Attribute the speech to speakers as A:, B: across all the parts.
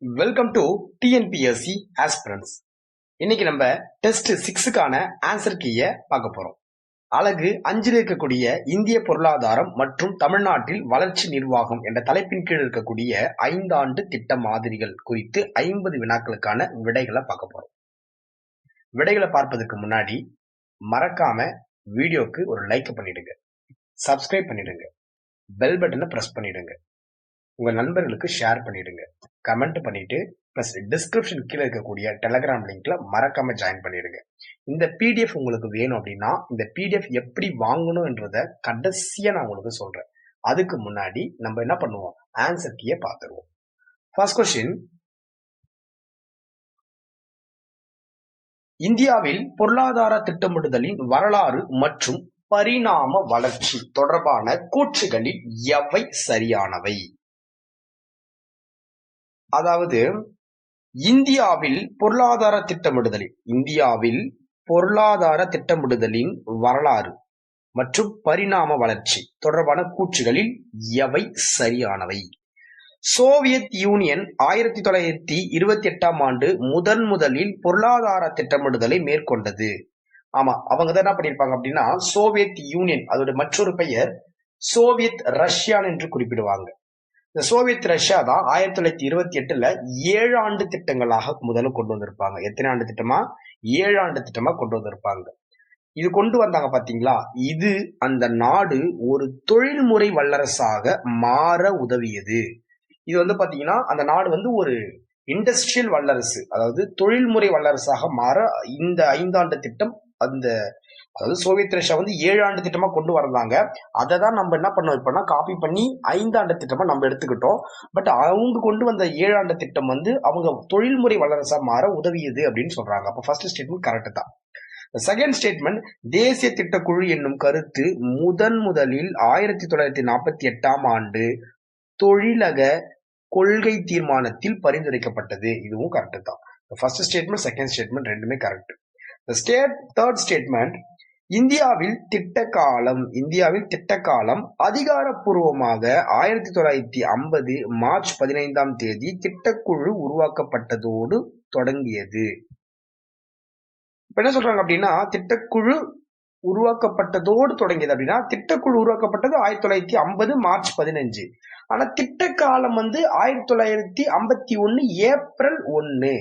A: Welcome to TNPSC aspirants. இன்னைக்கு நம்ம test 6க்கான answer கீயை பார்க்க போறோம். அழகு 5 இருக்கக்கூடிய இந்திய பொருளாதாரம் மற்றும் தமிழ்நாட்டில் வளர்ச்சி நிர்வாகம் என்ற தலைப்பின் கீழ் இருக்கக்கூடிய 5 ஆண்டு திட்ட மாதிரிகள் குறித்து 50 வினாக்களுக்கான விடைகளை பார்க்க போறோம். விடைகளை பார்ப்பதற்கு முன்னாடி மறக்காம வீடியோக்கு ஒரு லைக் பண்ணிடுங்க, சப்ஸ்கிரைப் பண்ணிடுங்க, பெல் பட்டனை பிரஸ் பண்ணிடுங்க, உங்க நண்பர்களுக்கு ஷேர் பண்ணிடுங்க, கமெண்ட் பண்ணிட்டு பிளஸ் டிஸ்கிரிப்ஷன் கீழே இருக்கக்கூடிய டெலகிராம் லிங்க்ல மறக்காம ஜாயின் பண்ணிடுங்க. இந்த பிடிஎஃப் உங்களுக்கு வேணும் அப்படின்னா இந்த பிடிஎஃப் எப்படி வாங்கணும்ன்றத கடைசியா நான் உங்களுக்கு சொல்றேன். அதுக்கு முன்னாடி நம்ம என்ன பண்ணுவோம், ஆன்சர் கீயை பார்த்துருவோம். ஃபர்ஸ்ட் கொஸ்டின், இந்தியாவில் பொருளாதார திட்டமிடுதலின் வரலாறு மற்றும் பரிணாம வளர்ச்சி தொடர்பான கூற்றுகளில் எவை சரியானவை? அதாவது இந்தியாவில் பொருளாதார திட்டமிடுதலின் வரலாறு மற்றும் பரிணாம வளர்ச்சி தொடர்பான கூற்றுகளில் எவை சரியானவை? சோவியத் யூனியன் 1928ஆம் ஆண்டு முதலில் பொருளாதார திட்டமிடுதலை மேற்கொண்டது. ஆமா, அவங்க தான் என்ன பண்ணிருப்பாங்க அப்படின்னா சோவியத் யூனியன், அதோட மற்றொரு பெயர் சோவியத் ரஷ்யான் என்று குறிப்பிடுவாங்க. இந்த சோவியத் ரஷ்யா தான் 1928ல 7 ஆண்டு திட்டங்களாக முதல்ல கொண்டு வந்திருப்பாங்க. எத்தனை ஆண்டு திட்டமா? 7 ஆண்டு திட்டமா கொண்டு வந்திருப்பாங்க. இது கொண்டு வந்தாங்க பாத்தீங்களா, இது அந்த நாடு ஒரு தொழில்முறை வல்லரசாக மாற உதவியது. இது வந்து பாத்தீங்கன்னா அந்த நாடு ஒரு இண்டஸ்ட்ரியல் வல்லரசு, அதாவது தொழில்முறை வல்லரசாக மாற இந்த 5 ஆண்டு திட்டம் அதாவது சோவியத் ரஷ்யா 7 ஆண்டு திட்டமா கொண்டு வந்தாங்க. அதை தான் நம்ம என்ன பண்ணோம் இப்பனா காப்பி பண்ணி 5 ஆண்டு திட்டமா நம்ம எடுத்துக்கிட்டோம். பட் அவங்க கொண்டு வந்த 7 ஆண்டு திட்டம் அவங்க தொழில்முறை வல்லரசா மாற உதவியது அப்படின்னு சொல்றாங்க. அப்ப ஃபர்ஸ்ட் ஸ்டேட்மெண்ட் கரெக்ட் தான். செகண்ட் ஸ்டேட்மெண்ட், தேசிய திட்டக்குழு என்னும் கருத்து முதலில் 1948ஆம் ஆண்டு தொழிலக கொள்கை தீர்மானத்தில் பரிந்துரைக்கப்பட்டது. இதுவும் கரெக்ட் தான். ஃபர்ஸ்ட் ஸ்டேட்மெண்ட் செகண்ட் ஸ்டேட்மெண்ட் ரெண்டுமே கரெக்ட். தேர்ட் ஸ்டேட்மெண்ட், இந்தியாவில் திட்ட காலம் அதிகாரப்பூர்வமாக 1950 மார்ச் 15ஆம் தேதி திட்டக்குழு உருவாக்கப்பட்டதோடு தொடங்கியது. இப்ப என்ன சொல்றாங்க அப்படின்னா திட்டக்குழு உருவாக்கப்பட்டதோடு தொடங்கியது அப்படின்னா திட்டக்குழு உருவாக்கப்பட்டது 1950 மார்ச் 15. ஆனா திட்ட காலம் 1951 ஏப்ரல் 1.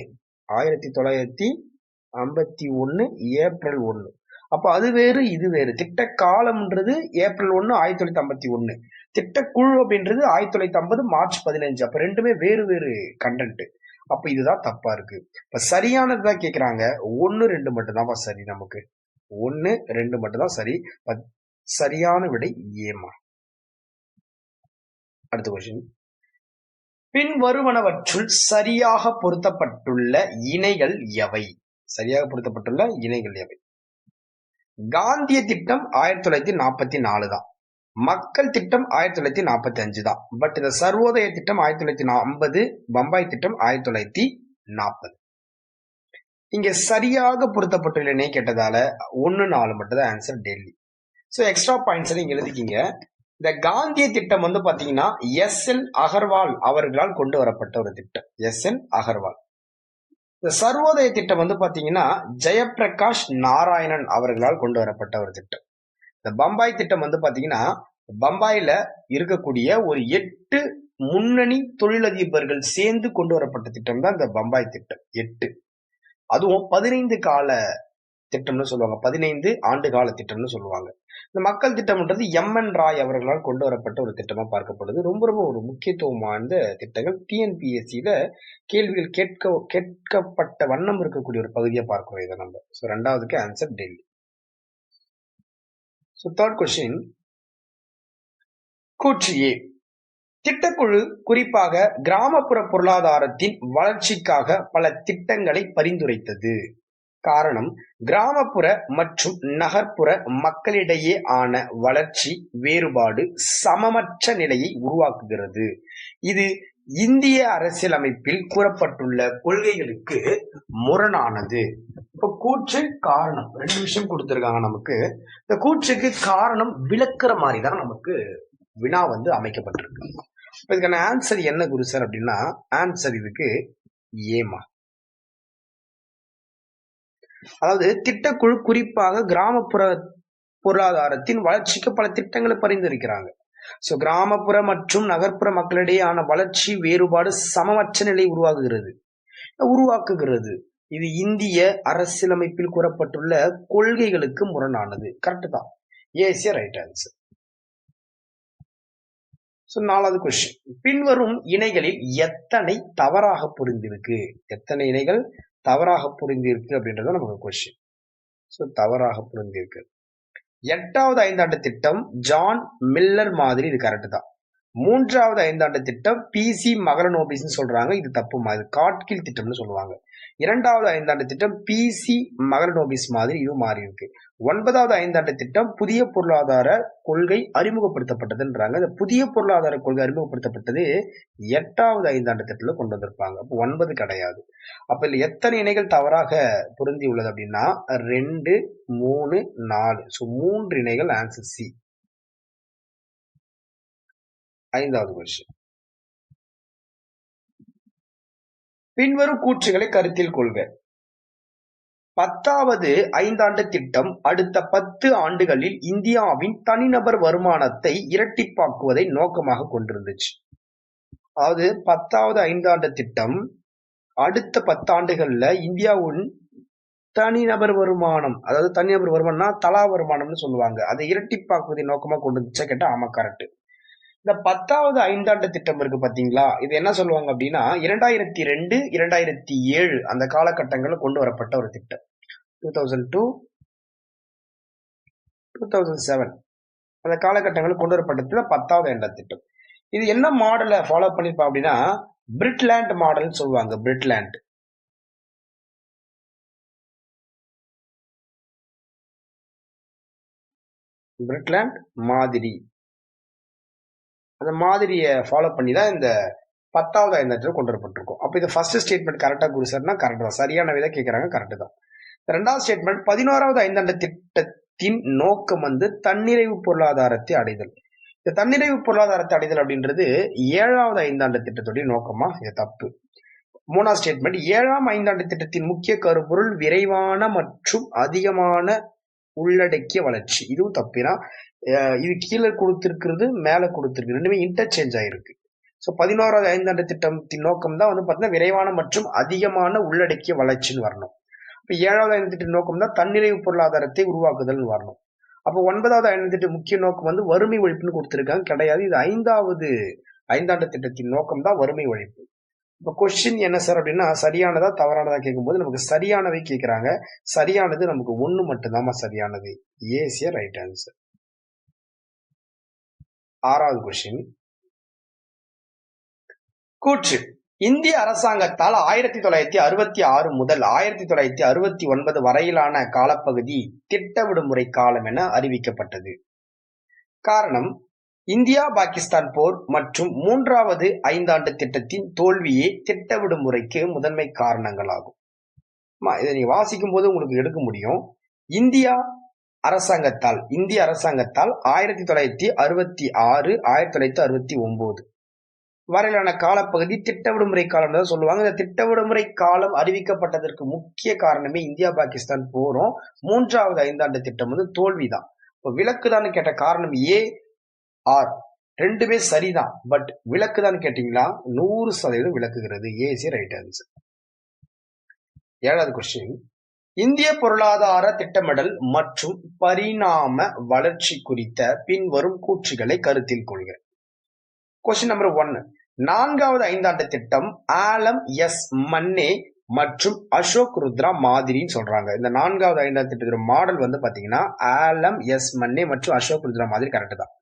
A: 1951 ஏப்ரல் 1. அப்ப அது வேறு இது வேறு. திட்ட காலம்ன்றது ஏப்ரல் 1 1951, திட்டக்குழு அப்படின்றது 1950 மார்ச் 15. அப்ப ரெண்டுமே வேறு வேறு கண்டென்ட். அப்ப இதுதான் தப்பா இருக்கு. இப்ப சரியானதுதான் கேக்குறாங்க. 1, 2 மட்டும் தான் சரி. நமக்கு 1, 2 மட்டும் தான் சரி. சரியான விடை ஏமா. அடுத்த கொஸ்டின், பின் வருவனவற்றுள் சரியாக பொருத்தப்பட்டுள்ள இணைகள் எவை? காந்திய திட்டம் 1944 தான். மக்கள் திட்டம் 1945 தான். பட் இந்த சர்வோதய திட்டம் 1950, பம்பாய் திட்டம் 1940. இங்க சரியாக பொருத்தப்பட்டுள்ள இணை கேட்டதால 1, 4 மட்டும் தான் answer. Delhi. So extra points நீங்க எழுதிக்கிங்க. இந்த காந்திய திட்டம் பாத்தீங்கன்னா எஸ்.என். அகர்வால் அவர்களால் கொண்டு வரப்பட்ட ஒரு திட்டம். எஸ்.என். அகர்வால். இந்த சர்வோதய திட்டம் பாத்தீங்கன்னா ஜெயபிரகாஷ் நாராயணன் அவர்களால் கொண்டு வரப்பட்ட ஒரு திட்டம். இந்த பம்பாய் திட்டம் பாத்தீங்கன்னா பம்பாயில இருக்கக்கூடிய ஒரு 8 முன்னணி தொழிலதிபர்கள் சேர்ந்து கொண்டு வரப்பட்ட திட்டம் தான் இந்த பம்பாய் திட்டம். 8, அதுவும் 15 கால திட்டம்னு சொல்லுவாங்க, 15 ஆண்டு கால திட்டம்னு சொல்லுவாங்க. இந்த மக்கள் திட்டம்ன்றது எம்.என். ராய் அவர்களால் கொண்டு வரப்பட்ட ஒரு திட்டமா பார்க்கப்படுது. ரொம்ப ரொம்ப ஒரு முக்கியத்துவம் வாய்ந்த திட்டங்கள். டிஎன்பிஎஸ்சியில கேள்விகள் கேட்கப்பட்ட வண்ணம் இருக்கக்கூடிய ஒரு பகுதியை பார்க்கிறோம் இதை நம்ம. சோ ரெண்டாவதுக்கு answer Delhi. So third question, கூற்று ஏ, திட்டக்குழு குறிப்பாக கிராமப்புற பொருளாதாரத்தின் வளர்ச்சிக்காக பல திட்டங்களை பரிந்துரைத்தது. காரணம், கிராமப்புற மற்றும் நகர்ப்புற மக்களிடையே ஆன வளர்ச்சி வேறுபாடு சமமற்ற நிலையை உருவாக்குகிறது. இது இந்திய அரசியலமைப்பில் கூறப்பட்டுள்ள கொள்கைகளுக்கு முரணானது. இப்ப கூற்று காரணம் 2 விஷயம் கொடுத்திருக்காங்க நமக்கு. இந்த கூற்றுக்கு காரணம் விளக்குற மாதிரி தான் நமக்கு வினா அமைக்கப்பட்டிருக்கு. இதுக்கான ஆன்சர் என்ன குரு சார் அப்படின்னா, ஆன்சர் இதுக்கு ஏமா. அதாவது திட்டக்குழு குறிப்பாக கிராமப்புற பொருளாதாரத்தின் வளர்ச்சிக்கு பல திட்டங்களை பரிந்துரைக்கிறாங்க. சோ கிராமப்புற மற்றும் நகர்ப்புற மக்களிடையேயான வளர்ச்சி வேறுபாடு சமமற்ற நிலை உருவாக்குகிறது. இது இந்திய அரசியலமைப்பில் கூறப்பட்டுள்ள கொள்கைகளுக்கு முரணானது. கரெக்ட் தான். Yes right answer. சோ 4வது கொஸ்டின், பின்வரும் இணைகளில் எத்தனை தவறாக புரிந்திருக்கு? எத்தனை இணைகள் தவறாக புரிந்திருக்கு அப்படின்றத நமக்கு கொஸ்டின். சோ தவறாக புரிந்திருக்கு. 8வது ஐந்தாண்டு திட்டம் ஜான் மில்லர் மாதிரி, இது கரெக்ட் தான். 3வது ஐந்தாண்டு திட்டம் பிசி மகலனோபிஸ் சொல்றாங்க, இது தப்புமா, இது காட்கில் திட்டம்னு சொல்லுவாங்க. 2வது ஐந்தாண்டு திட்டம் பிசி மகலனோபிஸ் மாதிரி, இது மாறி இருக்கு. 9வது ஐந்தாண்டு திட்டம் புதிய பொருளாதார கொள்கை அறிமுகப்படுத்தப்பட்டதுன்றாங்க. இந்த புதிய பொருளாதார கொள்கை அறிமுகப்படுத்தப்பட்டது 8வது ஐந்தாண்டு திட்டத்துல கொண்டு வந்திருப்பாங்க. அப்போ 9 கிடையாது. அப்ப இதுல எத்தனை இணைகள் தவறாக பொருந்தி உள்ளது அப்படின்னா 2, 3, 4. சோ 3 இணைகள் ஆன்சர் சி. 5வது கொஸ்டின், பின்வரும் கூற்றுகளை கருத்தில் கொள்க. 10வது ஐந்தாண்டு திட்டம் அடுத்த 10 ஆண்டுகளில் இந்தியாவின் தனிநபர் வருமானத்தை இரட்டிப்பாக்குவதை நோக்கமாக கொண்டிருந்துச்சு. அதாவது 10வது ஐந்தாண்டு திட்டம் அடுத்த 10 ஆண்டுகள்ல இந்தியாவின் தனிநபர் வருமானம், அதாவது தனிநபர் வருமானம்னா தலா வருமானம்னு சொல்லுவாங்க, அதை இரட்டிப்பாக்குவதை நோக்கமா கொண்டு வந்துச்சா கேட்டா ஆமா கரெக்ட். இந்த 10வது ஐந்தாண்டு திட்டம் இருக்கு பாத்தீங்களா, இது என்ன சொல்லுவாங்க அப்படின்னா 2002, 2007 அந்த காலகட்டங்களில் கொண்டு வரப்பட்ட ஒரு திட்டம். 2002, 2007 அந்த காலகட்டங்களில் கொண்டு வரப்பட்ட 10வது ஐந்தாண்டு திட்டம். இது என்ன மாடலை ஃபாலோ பண்ணிருப்பா அப்படின்னா பிரிட்லேண்ட் மாடல் சொல்லுவாங்க. பிரிட்லேண்ட் மாதிரி, அந்த மாதிரியை ஃபாலோ பண்ணி தான் இந்த 10வது ஐந்தாண்டு கொண்டு வரப்பட்டிருக்கும். அப்ப இது ஃபர்ஸ்ட் ஸ்டேட்மெண்ட் கரெக்டா குரு சார்னா கரெக்ட் தான், சரியான விதை கேட்கறாங்க, கரெக்ட் தான். 2வது ஸ்டேட்மெண்ட் 11வது ஐந்தாண்டு திட்டத்தின் நோக்கம் தன்னிறைவு பொருளாதாரத்தை அடைதல். இந்த தன்னிறைவு பொருளாதாரத்தை அடைதல் அப்படின்றது 7வது ஐந்தாண்டு திட்டத்துடைய நோக்கமா, இது தப்பு. 3வது ஸ்டேட்மெண்ட் 7ஆம் ஐந்தாண்டு திட்டத்தின் முக்கிய கருப்பொருள் விரைவான மற்றும் அதிகமான உள்ளடக்கிய வளர்ச்சி, இதுவும் தப்பினா இது கீழே கொடுத்திருக்கிறது மேல கொடுத்திருக்கு, ரெண்டுமே இன்டர்சேஞ்ச் ஆயிருக்கு. சோ 11வது ஐந்தாண்டு திட்டத்தின் நோக்கம் தான் பாத்தீங்கன்னா விரைவான மற்றும் அதிகமான உள்ளடக்கிய வளர்ச்சின்னு வரணும். இப்ப 7வது ஐந்தாண்டு திட்ட நோக்கம் தான் தன்னிறைவு பொருளாதாரத்தை உருவாக்குதல் வரணும். அப்போ 9வது ஐந்தாண்டு திட்ட முக்கிய நோக்கம் வறுமை ஒழிப்புன்னு கொடுத்திருக்காங்க, கிடையாது. இது 5வது ஐந்தாண்டு திட்டத்தின் நோக்கம் தான் வறுமை ஒழிப்பு. இப்ப கொஸ்டின் என்ன சார் அப்படின்னா சரியானதா தவறானதா கேட்கும்போது நமக்கு சரியானவை கேட்கிறாங்க. சரியானது நமக்கு 1 மட்டும்தான் சரியானது. ஏசிய ரைட் ஆன்சர். 6வது கொஸ்டின், கூற்று இந்திய அரசாங்கத்தால் 1966 முதல் 1969 வரையிலான காலப்பகுதி திட்ட விடுமுறை காலம் என அறிவிக்கப்பட்டது. காரணம் இந்தியா பாகிஸ்தான் போர் மற்றும் 3வது ஐந்தாண்டு திட்டத்தின் தோல்வியே திட்ட விடுமுறைக்கு முதன்மை காரணங்களாகும். இதை நீ வாசிக்கும் போது உங்களுக்கு எடுக்க முடியும். இந்திய அரசாங்கத்தால் 1966, 1969 வரையிலான காலப்பகுதி திட்ட விடுமுறை காலம் தான் சொல்லுவாங்க. இந்த திட்ட விடுமுறை காலம் அறிவிக்கப்பட்டதற்கு முக்கிய காரணமே இந்தியா பாகிஸ்தான் போரும் 3வது ஐந்தாண்டு திட்டம் தோல்விதான். விலக்குதான் கேட்ட காரணம் ஏ ஆர் ரெண்டுமே சரிதான், பட் விலக்குதான் கேட்டீங்களா 100% விளக்குகிறது. AC right answer. 7வது கொஸ்டின், இந்திய பொருளாதார திட்டமிடல் மற்றும் பரிணாம வளர்ச்சி குறித்த பின்வரும் கூற்றுகளை கருத்தில் கொள்க. கொஸ்டின் நம்பர் 1, 4வது ஐந்தாண்டு திட்டம் ஆலம் எஸ் மன்னே மற்றும் அசோக் ருத்ரா மாதிரின்னு சொல்றாங்க. இந்த 4வது ஐந்தாண்டு திட்டத்தோட மாடல் பாத்தீங்கன்னா ஆலம் எஸ் மன்னே மற்றும் அசோக் ருத்ரா மாதிரி கரெக்ட் தான்.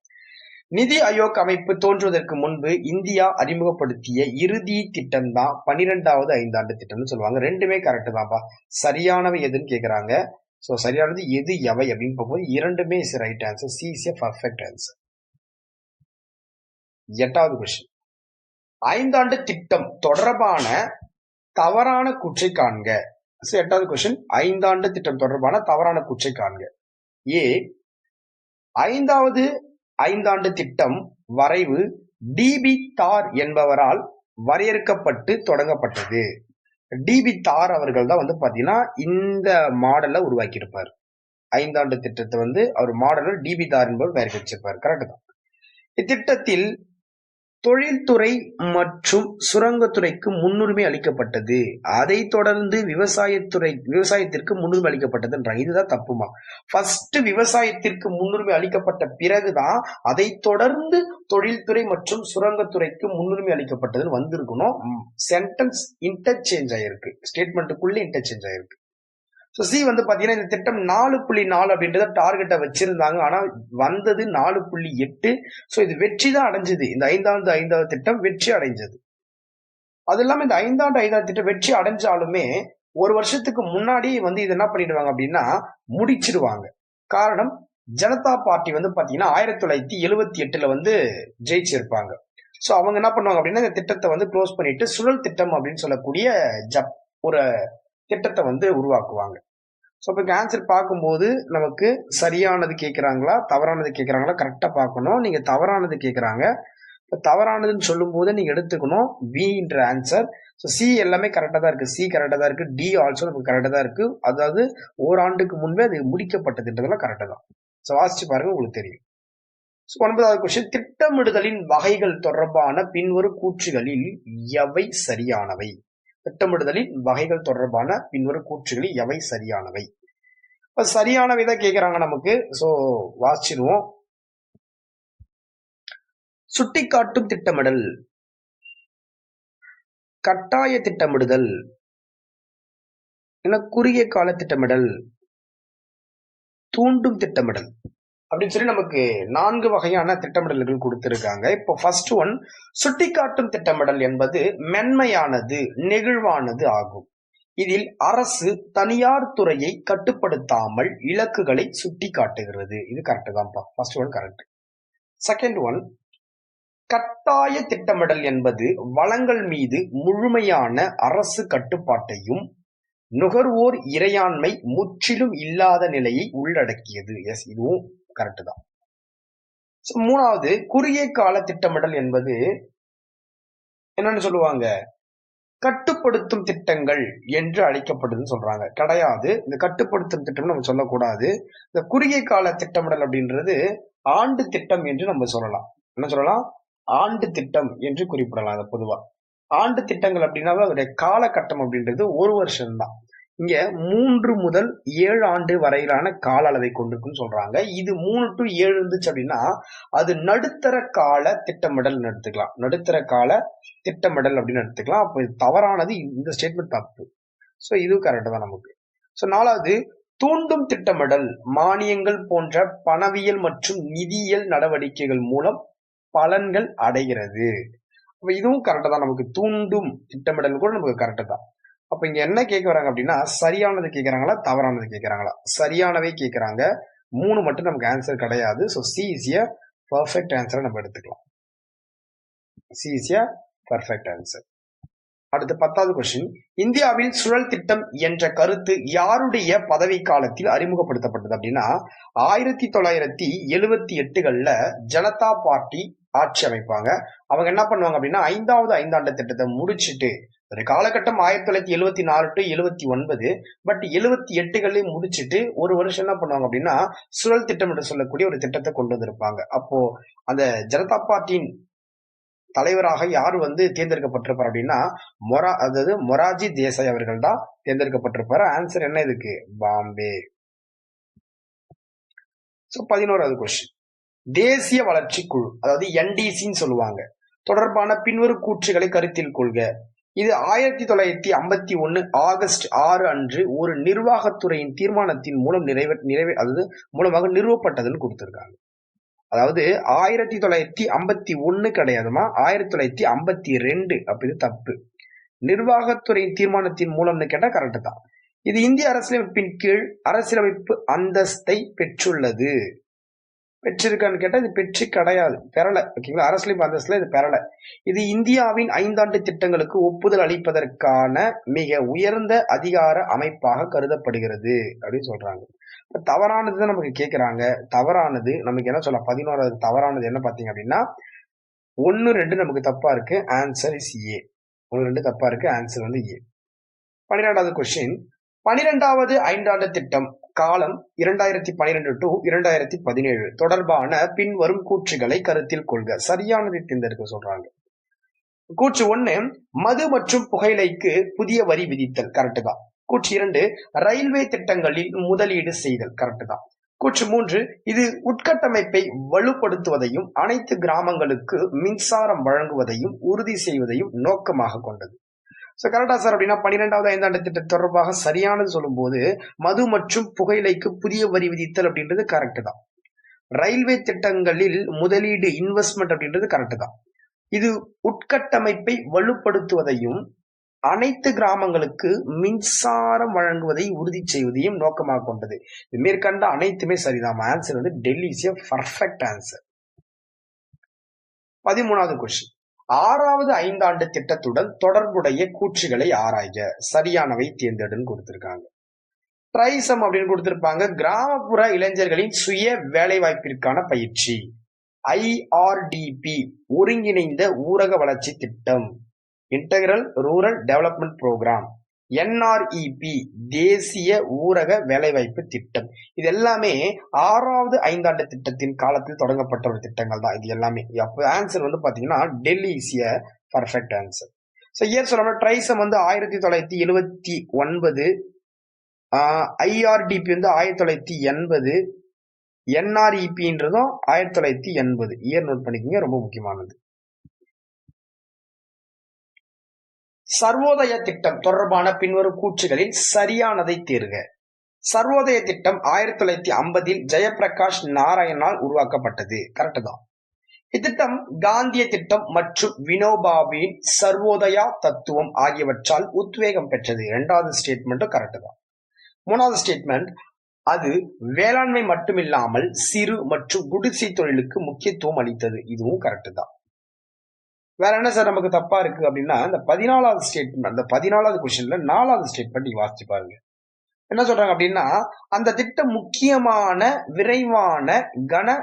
A: நிதி ஆயோக் அமைப்பு தோன்றுவதற்கு முன்பு இந்தியா அறிமுகப்படுத்திய இறுதி திட்டம் தான் 12வது ஐந்தாண்டு திட்டம்னு சொல்லுவாங்க. ரெண்டுமே கரெக்ட் தான்ப்பா. சரியானவை எதுன்னு கேக்குறாங்க. சோ சரியானது எது எவை அப்படின்னு பார்க்கும்போது இரண்டுமே is right answer. C is a perfect answer. 8வது கொஸ்டின், ஐந்தாண்டு திட்டம் தொடர்பான தவறான கூற்றை காண்க. 8வது கொஸ்டின், ஐந்தாண்டு திட்டம் தொடர்பான தவறான கூற்றை காண்க. ஏ, 5வது ஐந்தாண்டு திட்டம் வரைவு டிபி தார் என்பவரால் வரையறுக்கப்பட்டு தொடங்கப்பட்டது. டிபி தார் அவர்கள் தான் வந்து பாத்தீங்கன்னா இந்த மாடலை உருவாக்கி இருப்பார். 5 ஆண்டு திட்டத்தை வந்து அவர் மாடலர் டிபி தார் என்பவர் வரையறுச்சிருப்பார். கரெக்ட் தான். இத்திட்டத்தில் தொழில்துறை மற்றும் சுரங்கத்துறைக்கு முன்னுரிமை அளிக்கப்பட்டது. அதை தொடர்ந்து விவசாயத்திற்கு முன்னுரிமை அளிக்கப்பட்டதுன்றாங்க. இதுதான் தப்புமா. ஃபர்ஸ்ட் விவசாயத்திற்கு முன்னுரிமை அளிக்கப்பட்ட பிறகுதான் அதை தொடர்ந்து தொழில்துறை மற்றும் சுரங்கத்துறைக்கு முன்னுரிமை அளிக்கப்பட்டதுன்னு வந்திருக்கணும். சென்டென்ஸ் இன்டர்சேஞ்ச் ஆயிருக்கு, ஸ்டேட்மெண்ட்டுக்குள்ள இன்டர்சேஞ்ச் ஆயிருக்கு. ஸோ சி வந்து பாத்தீங்கன்னா இந்த திட்டம் 4.4 அப்படின்றத டார்கெட்டை வச்சிருந்தாங்க. ஆனா வந்தது 4.8. ஸோ இது வெற்றி தான் அடைஞ்சது. இந்த ஐந்தாவது திட்டம் வெற்றி அடைஞ்சது. அது இல்லாம இந்த ஐந்தாவது திட்டம் வெற்றி அடைஞ்சாலுமே ஒரு வருஷத்துக்கு முன்னாடி வந்து இது என்ன பண்ணிடுவாங்க அப்படின்னா முடிச்சிருவாங்க. காரணம், ஜனதா பார்ட்டி வந்து பாத்தீங்கன்னா 1978 வந்து ஜெயிச்சிருப்பாங்க. ஸோ அவங்க என்ன பண்ணுவாங்க அப்படின்னா இந்த திட்டத்தை வந்து க்ளோஸ் பண்ணிட்டு சுழல் திட்டம் அப்படின்னு சொல்லக்கூடிய ஒரு திட்டத்தை வந்து உருவாக்குவாங்க. ஸோ இப்போ ஆன்சர் பார்க்கும்போது நமக்கு சரியானது கேட்குறாங்களா தவறானது கேட்குறாங்களா கரெக்டாக பார்க்கணும். நீங்கள் தவறானது கேட்குறாங்க. இப்போ தவறானதுன்னு சொல்லும் போது நீங்கள் எடுத்துக்கணும் பின்ற ஆன்சர். ஸோ சி எல்லாமே கரெக்டாக தான் இருக்குது. சி கரெக்டாக தான் இருக்குது. டி ஆல்சோ நமக்கு கரெக்டாக தான் இருக்குது. அதாவது ஓராண்டுக்கு முன்பே அது முடிக்கப்பட்டதுன்றதெல்லாம் கரெக்டாக தான். ஸோ வாசிச்சு பாருங்க, உங்களுக்கு தெரியும். ஸோ 9வது கொஸ்டின், திட்டமிடுதலின் வகைகள் தொடர்பான பின்வரும் கூற்றுகளில் எவை சரியானவை? திட்டமிடுதலின் வகைகள் தொடர்பான பின்வரும் கூற்றுகளில் எவை சரியானவை? சரியானவை தான் கேட்கிறாங்க நமக்கு. சோ வாசிச்சிடுவோம். சுட்டிக்காட்டும் திட்டமிடல், கட்டாய திட்டமிடுதல், குறுகிய கால திட்டமிடல், தூண்டும் திட்டமிடல் அப்படின்னு சொல்லி நமக்கு 4 வகையான திட்டமிடல்கள் கொடுத்திருக்காங்க. இப்போ ஃபர்ஸ்ட் ஒன், சுட்டிக்காட்டும் திட்டமிடல் என்பது மென்மையானது, நெகிழ்வானது ஆகும். இதில் அரசு தனியார் துறையை கட்டுப்படுத்தாமல் இலக்குகளை சுட்டி காட்டுகிறது. இது கரெக்ட் தான்ப்பா. First one correct. Second one, கட்டாய திட்டமிடல் என்பது வளங்கள் மீது முழுமையான அரசு கட்டுப்பாட்டையும் நுகர்வோர் இறையாண்மை முற்றிலும் இல்லாத நிலையை உள்ளடக்கியது. எஸ், இதுவும் கரெக்ட் தான். மூணாவது, குறுகிய கால திட்டமிடல் என்பது என்னன்னு சொல்லுவாங்க, கட்டுப்படுத்தும் திட்டங்கள் என்று அழைக்கப்படுதுன்னு சொல்றாங்க. கிடையாது, இந்த கட்டுப்படுத்தும் திட்டம் நம்ம சொல்லக்கூடாது. இந்த குறுகிய கால திட்டமிடல் அப்படின்றது ஆண்டு திட்டம் என்று நம்ம சொல்லலாம். என்ன சொல்லலாம்? ஆண்டு திட்டம் என்று குறிப்பிடலாம். அதை பொதுவா ஆண்டு திட்டங்கள் அப்படின்னா அதோடைய காலகட்டம் அப்படின்றது ஒரு வருஷம் தான். இங்க 3 முதல் 7 ஆண்டு வரையிலான கால அளவை கொண்டிருக்குன்னு சொல்றாங்க. இது 3 to 7 இருந்துச்சு அப்படின்னா அது நடுத்தர கால திட்டமிடல் எடுத்துக்கலாம். நடுத்தர கால திட்டமிடல் அப்படின்னு எடுத்துக்கலாம். அப்ப இது தவறானது. இந்த ஸ்டேட்மெண்ட் தப்பு. சோ இது கரெக்ட் தான் நமக்கு. சோ நாலாவது, தூண்டும் திட்டமிடல் மானியங்கள் போன்ற பணவியல் மற்றும் நிதியியல் நடவடிக்கைகள் மூலம் பலன்கள் அடைகிறது. அப்ப இதுவும் கரெக்டா தான் நமக்கு. தூண்டும் திட்டமிடல் கூட நமக்கு கரெக்ட் தான். அப்ப இங்க என்ன கேட்க வராங்க அப்படின்னா சரியானது கேட்கறாங்களா தவறானது கேட்கறாங்களா? சரியானவே கேட்கறாங்க. 3 மட்டும் நமக்கு ஆன்சர் கிடையாது. So C is a perfect ஆன்சரை நம்ம எடுத்துக்கலாம். C is a perfect answer. அடுத்து 10வது கொஸ்டின், இந்தியாவில் சுழல் திட்டம் என்ற கருத்து யாருடைய பதவி காலத்தில் அறிமுகப்படுத்தப்பட்டது அப்படின்னா 1978களில் ஜனதா பார்ட்டி ஆட்சி அமைப்பாங்க. அவங்க என்ன பண்ணுவாங்க அப்படின்னா 5வது ஐந்தாண்டு திட்டத்தை முடிச்சுட்டு ஒரு காலகட்டம் 1974 to 79, பட் 78களே முடிச்சுட்டு ஒரு வருஷம் என்ன பண்ணுவாங்க அப்படின்னா சுழல் திட்டம் என்று சொல்லக்கூடிய ஒரு திட்டத்தை கொண்டு வந்திருப்பாங்க. அப்போ அந்த ஜனதா பார்ட்டியின் தலைவராக யார் வந்து தேர்ந்தெடுக்கப்பட்டிருப்பார் அப்படின்னா மொராஜி தேசாய் அவர்கள் தான் தேர்ந்தெடுக்கப்பட்டிருப்பாரு. ஆன்சர் என்ன இதுக்கு? பாம்பே. 11வது கொஸ்டின், தேசிய வளர்ச்சி குழு அதாவது NDCன்னு சொல்லுவாங்க தொடர்பான பின்வரும் கூற்றுகளை கருத்தில் கொள்க. இது 1951 ஆகஸ்ட் 6 அன்று ஒரு நிர்வாகத்துறையின் தீர்மானத்தின் மூலம் மூலமாக நிறுவப்பட்டதுன்னு கொடுத்திருக்காங்க. அதாவது 1951 கிடையாதுமா, 1952. அப்ப இது தப்பு. நிர்வாகத்துறையின் தீர்மானத்தின் மூலம்னு கேட்டா கரெக்ட் தான். இது இந்திய அரசியலமைப்பின் கீழ் அரசியலமைப்பு அந்தஸ்தை பெற்றுள்ளது. பெற்றிருக்கான்னு கேட்டா இது பெற்று கிடையாது, பெறல. ஓகேங்களா? அரசியலமைப்பு அந்தஸ்துல இது பெறல. இது இந்தியாவின் 5 ஆண்டு திட்டங்களுக்கு ஒப்புதல் அளிப்பதற்கான மிக உயர்ந்த அதிகார அமைப்பாக கருதப்படுகிறது அப்படின்னு சொல்றாங்க. தவறானதுதான் நமக்கு கேட்கிறாங்க. தவறானது நமக்கு என்ன சொல்லலாம்? 11வது தவறானது என்ன பாத்தீங்க அப்படின்னா 1, 2 நமக்கு தப்பா இருக்கு. Answer is a. 1, 2 தப்பா இருக்கு. ஆன்சர் வந்து ஏ. 12வது கொஸ்டின். 12வது ஐந்தாண்டு திட்டம் காலம் 2012 to 2017 தொடர்பான பின்வரும் கூற்றுகளை கருத்தில் கொள்க. சரியானதை தேர்ந்தெடுக்க சொல்றாங்க. கூற்று 1, மது மற்றும் புகையிலைக்கு புதிய வரி விதித்தல். கரெக்ட் தான். கூற்று 2, ரயில்வே திட்டங்களில் முதலீடு செய்தல். கரெக்ட் தான். கூற்று 3, இது உட்கட்டமைப்பை வலுப்படுத்துவதையும் அனைத்து கிராமங்களுக்கு மின்சாரம் வழங்குவதையும் உறுதி செய்வதையும் நோக்கமாக கொண்டது. கரெக்டா சார் அப்படின்னா 12வது ஐந்தாண்டு திட்டம் தொடர்பாக சரியானது சொல்லும் போது மது மற்றும் புகையிலைக்கு புதிய வரி விதித்தல் அப்படின்றது கரெக்ட் தான். ரயில்வே திட்டங்களில் முதலீடு இன்வெஸ்ட்மெண்ட் அப்படின்றது கரெக்ட் தான். இது உட்கட்டமைப்பை வலுப்படுத்துவதையும் அனைத்து கிராமங்களுக்கு மின்சாரம் வழங்குவதை உறுதி செய்வதையும் நோக்கமாக கொண்டது. மேற்கண்ட அனைத்துமே சரிதான். ஆன்சர் வந்து Delhi is a perfect answer. 13வது கொஸ்டின். 6வது ஐந்தாண்டு திட்டத்துடன் தொடர்புடைய கூற்றுகளை ஆராய்க. சரியானவை தேர்ந்தெடுன்னு கொடுத்திருக்காங்க. ட்ரைசம் அப்படின்னு கொடுத்திருப்பாங்க. கிராமப்புற இளைஞர்களின் சுய வேலைவாய்ப்பிற்கான பயிற்சி. IRDP ஒருங்கிணைந்த ஊரக வளர்ச்சி திட்டம். Integral rural development program. NREP தேசிய ஊரக வேலைவாய்ப்பு திட்டம். இது எல்லாமே 6வது ஐந்தாண்டு திட்டத்தின் காலத்தில் தொடங்கப்பட்ட ஒரு திட்டங்கள் தான். இது எல்லாமே அப்போ ஆன்சர் வந்து பாத்தீங்கன்னா Delhi is a perfect answer. Year சொல்லாம ட்ரைசம் வந்து 1979, IRDP வந்து 1980, NREPன்றதும் 1980. இயர் நோட் பண்ணிக்கோங்க, ரொம்ப முக்கியமானது. சர்வோதய திட்டம் தொடர்பான பின்வரும் கூற்றுகளில் சரியானதை தேர்க. சர்வோதய திட்டம் 1950 ஜெயபிரகாஷ் நாராயணால் உருவாக்கப்பட்டது. கரெக்ட் தான். இத்திட்டம் காந்திய திட்டம் மற்றும் வினோபாவின் சர்வோதயா தத்துவம் ஆகியவற்றால் உத்வேகம் பெற்றது. 2வது ஸ்டேட்மெண்ட்டும் கரெக்ட் தான். 3வது ஸ்டேட்மெண்ட், அது வேளாண்மை மட்டுமில்லாமல் சிறு மற்றும் குடிசை தொழிலுக்கு முக்கியத்துவம் அளித்தது. இதுவும் கரெக்ட் தான். வேற என்ன சார் நமக்கு தப்பா இருக்கு அப்படின்னா இந்த 14வது ஸ்டேட்மெண்ட், அந்த 14வது கொஸ்டின்ல 4வது ஸ்டேட்மெண்ட் நீங்க வாசிச்சு பாருங்க. என்ன சொல்றாங்க அப்படின்னா, அந்த திட்டம் முக்கியமான விரைவான கன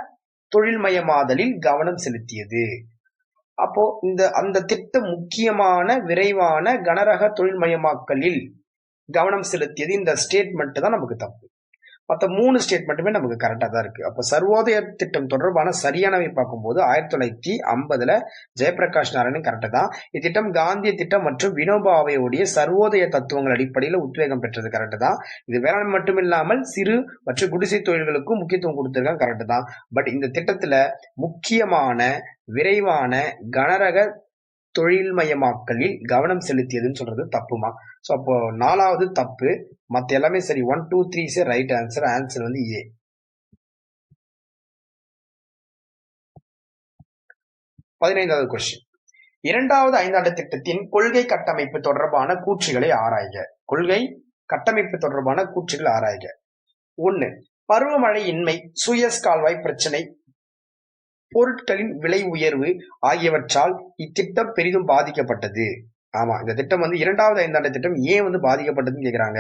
A: தொழில்மயமாதலில் கவனம் செலுத்தியது. அப்போ அந்த திட்டம் முக்கியமான விரைவான கனரக தொழில்மயமாக்கலில் கவனம் செலுத்தியது. இந்த ஸ்டேட்மெண்ட் தான் நமக்கு தப்பு. மற்ற 3 ஸ்டேட்மெண்ட்டுமே நமக்கு கரெக்டா தான் இருக்கு. அப்ப சர்வோதய திட்டம் தொடர்பான சரியானவை பார்க்கும்போது 1950 ஜெயபிரகாஷ் நாராயணன் கரெக்டா தான். இத்திட்டம் காந்திய திட்டம் மற்றும் வினோபாவையுடைய சர்வோதய தத்துவங்கள் அடிப்படையில் உத்வேகம் பெற்றது. கரெக்ட் தான். இது வேளாண் மட்டுமில்லாமல் சிறு மற்றும் குடிசை தொழில்களுக்கும் முக்கியத்துவம் கொடுத்திருக்காங்க. கரெக்ட் தான். பட் இந்த திட்டத்துல முக்கியமான விரைவான கனரக தொழில்மயமாக்கலில் கவனம் செலுத்தியதுன்னு சொல்றது தப்புமா. அப்போ 4வது தப்பு, மத்த எல்லாமே சரி. 1, 2, 3 is ரைட் ஆன்சர். ஆன்சர் வந்து ஏ. 15வது கொஸ்டின். 2வது ஐந்தாண்டு திட்டத்தின் கொள்கை கட்டமைப்பு தொடர்பான கூற்றுகளை ஆராய்க. கொள்கை கட்டமைப்பு தொடர்பான கூற்றுகள் ஆராய்க. 1, பருவமழை இன்மை, சூயஸ் கால்வாய் பிரச்சனை, பொருட்களின் விலை உயர்வு ஆகியவற்றால் இத்திட்டம் பெரிதும் பாதிக்கப்பட்டது. ஆமா, இந்த திட்டம் வந்து 2வது ஐந்தாண்டு திட்டம் ஏன் வந்து பாதிக்கப்பட்டதுன்னு கேக்குறாங்க.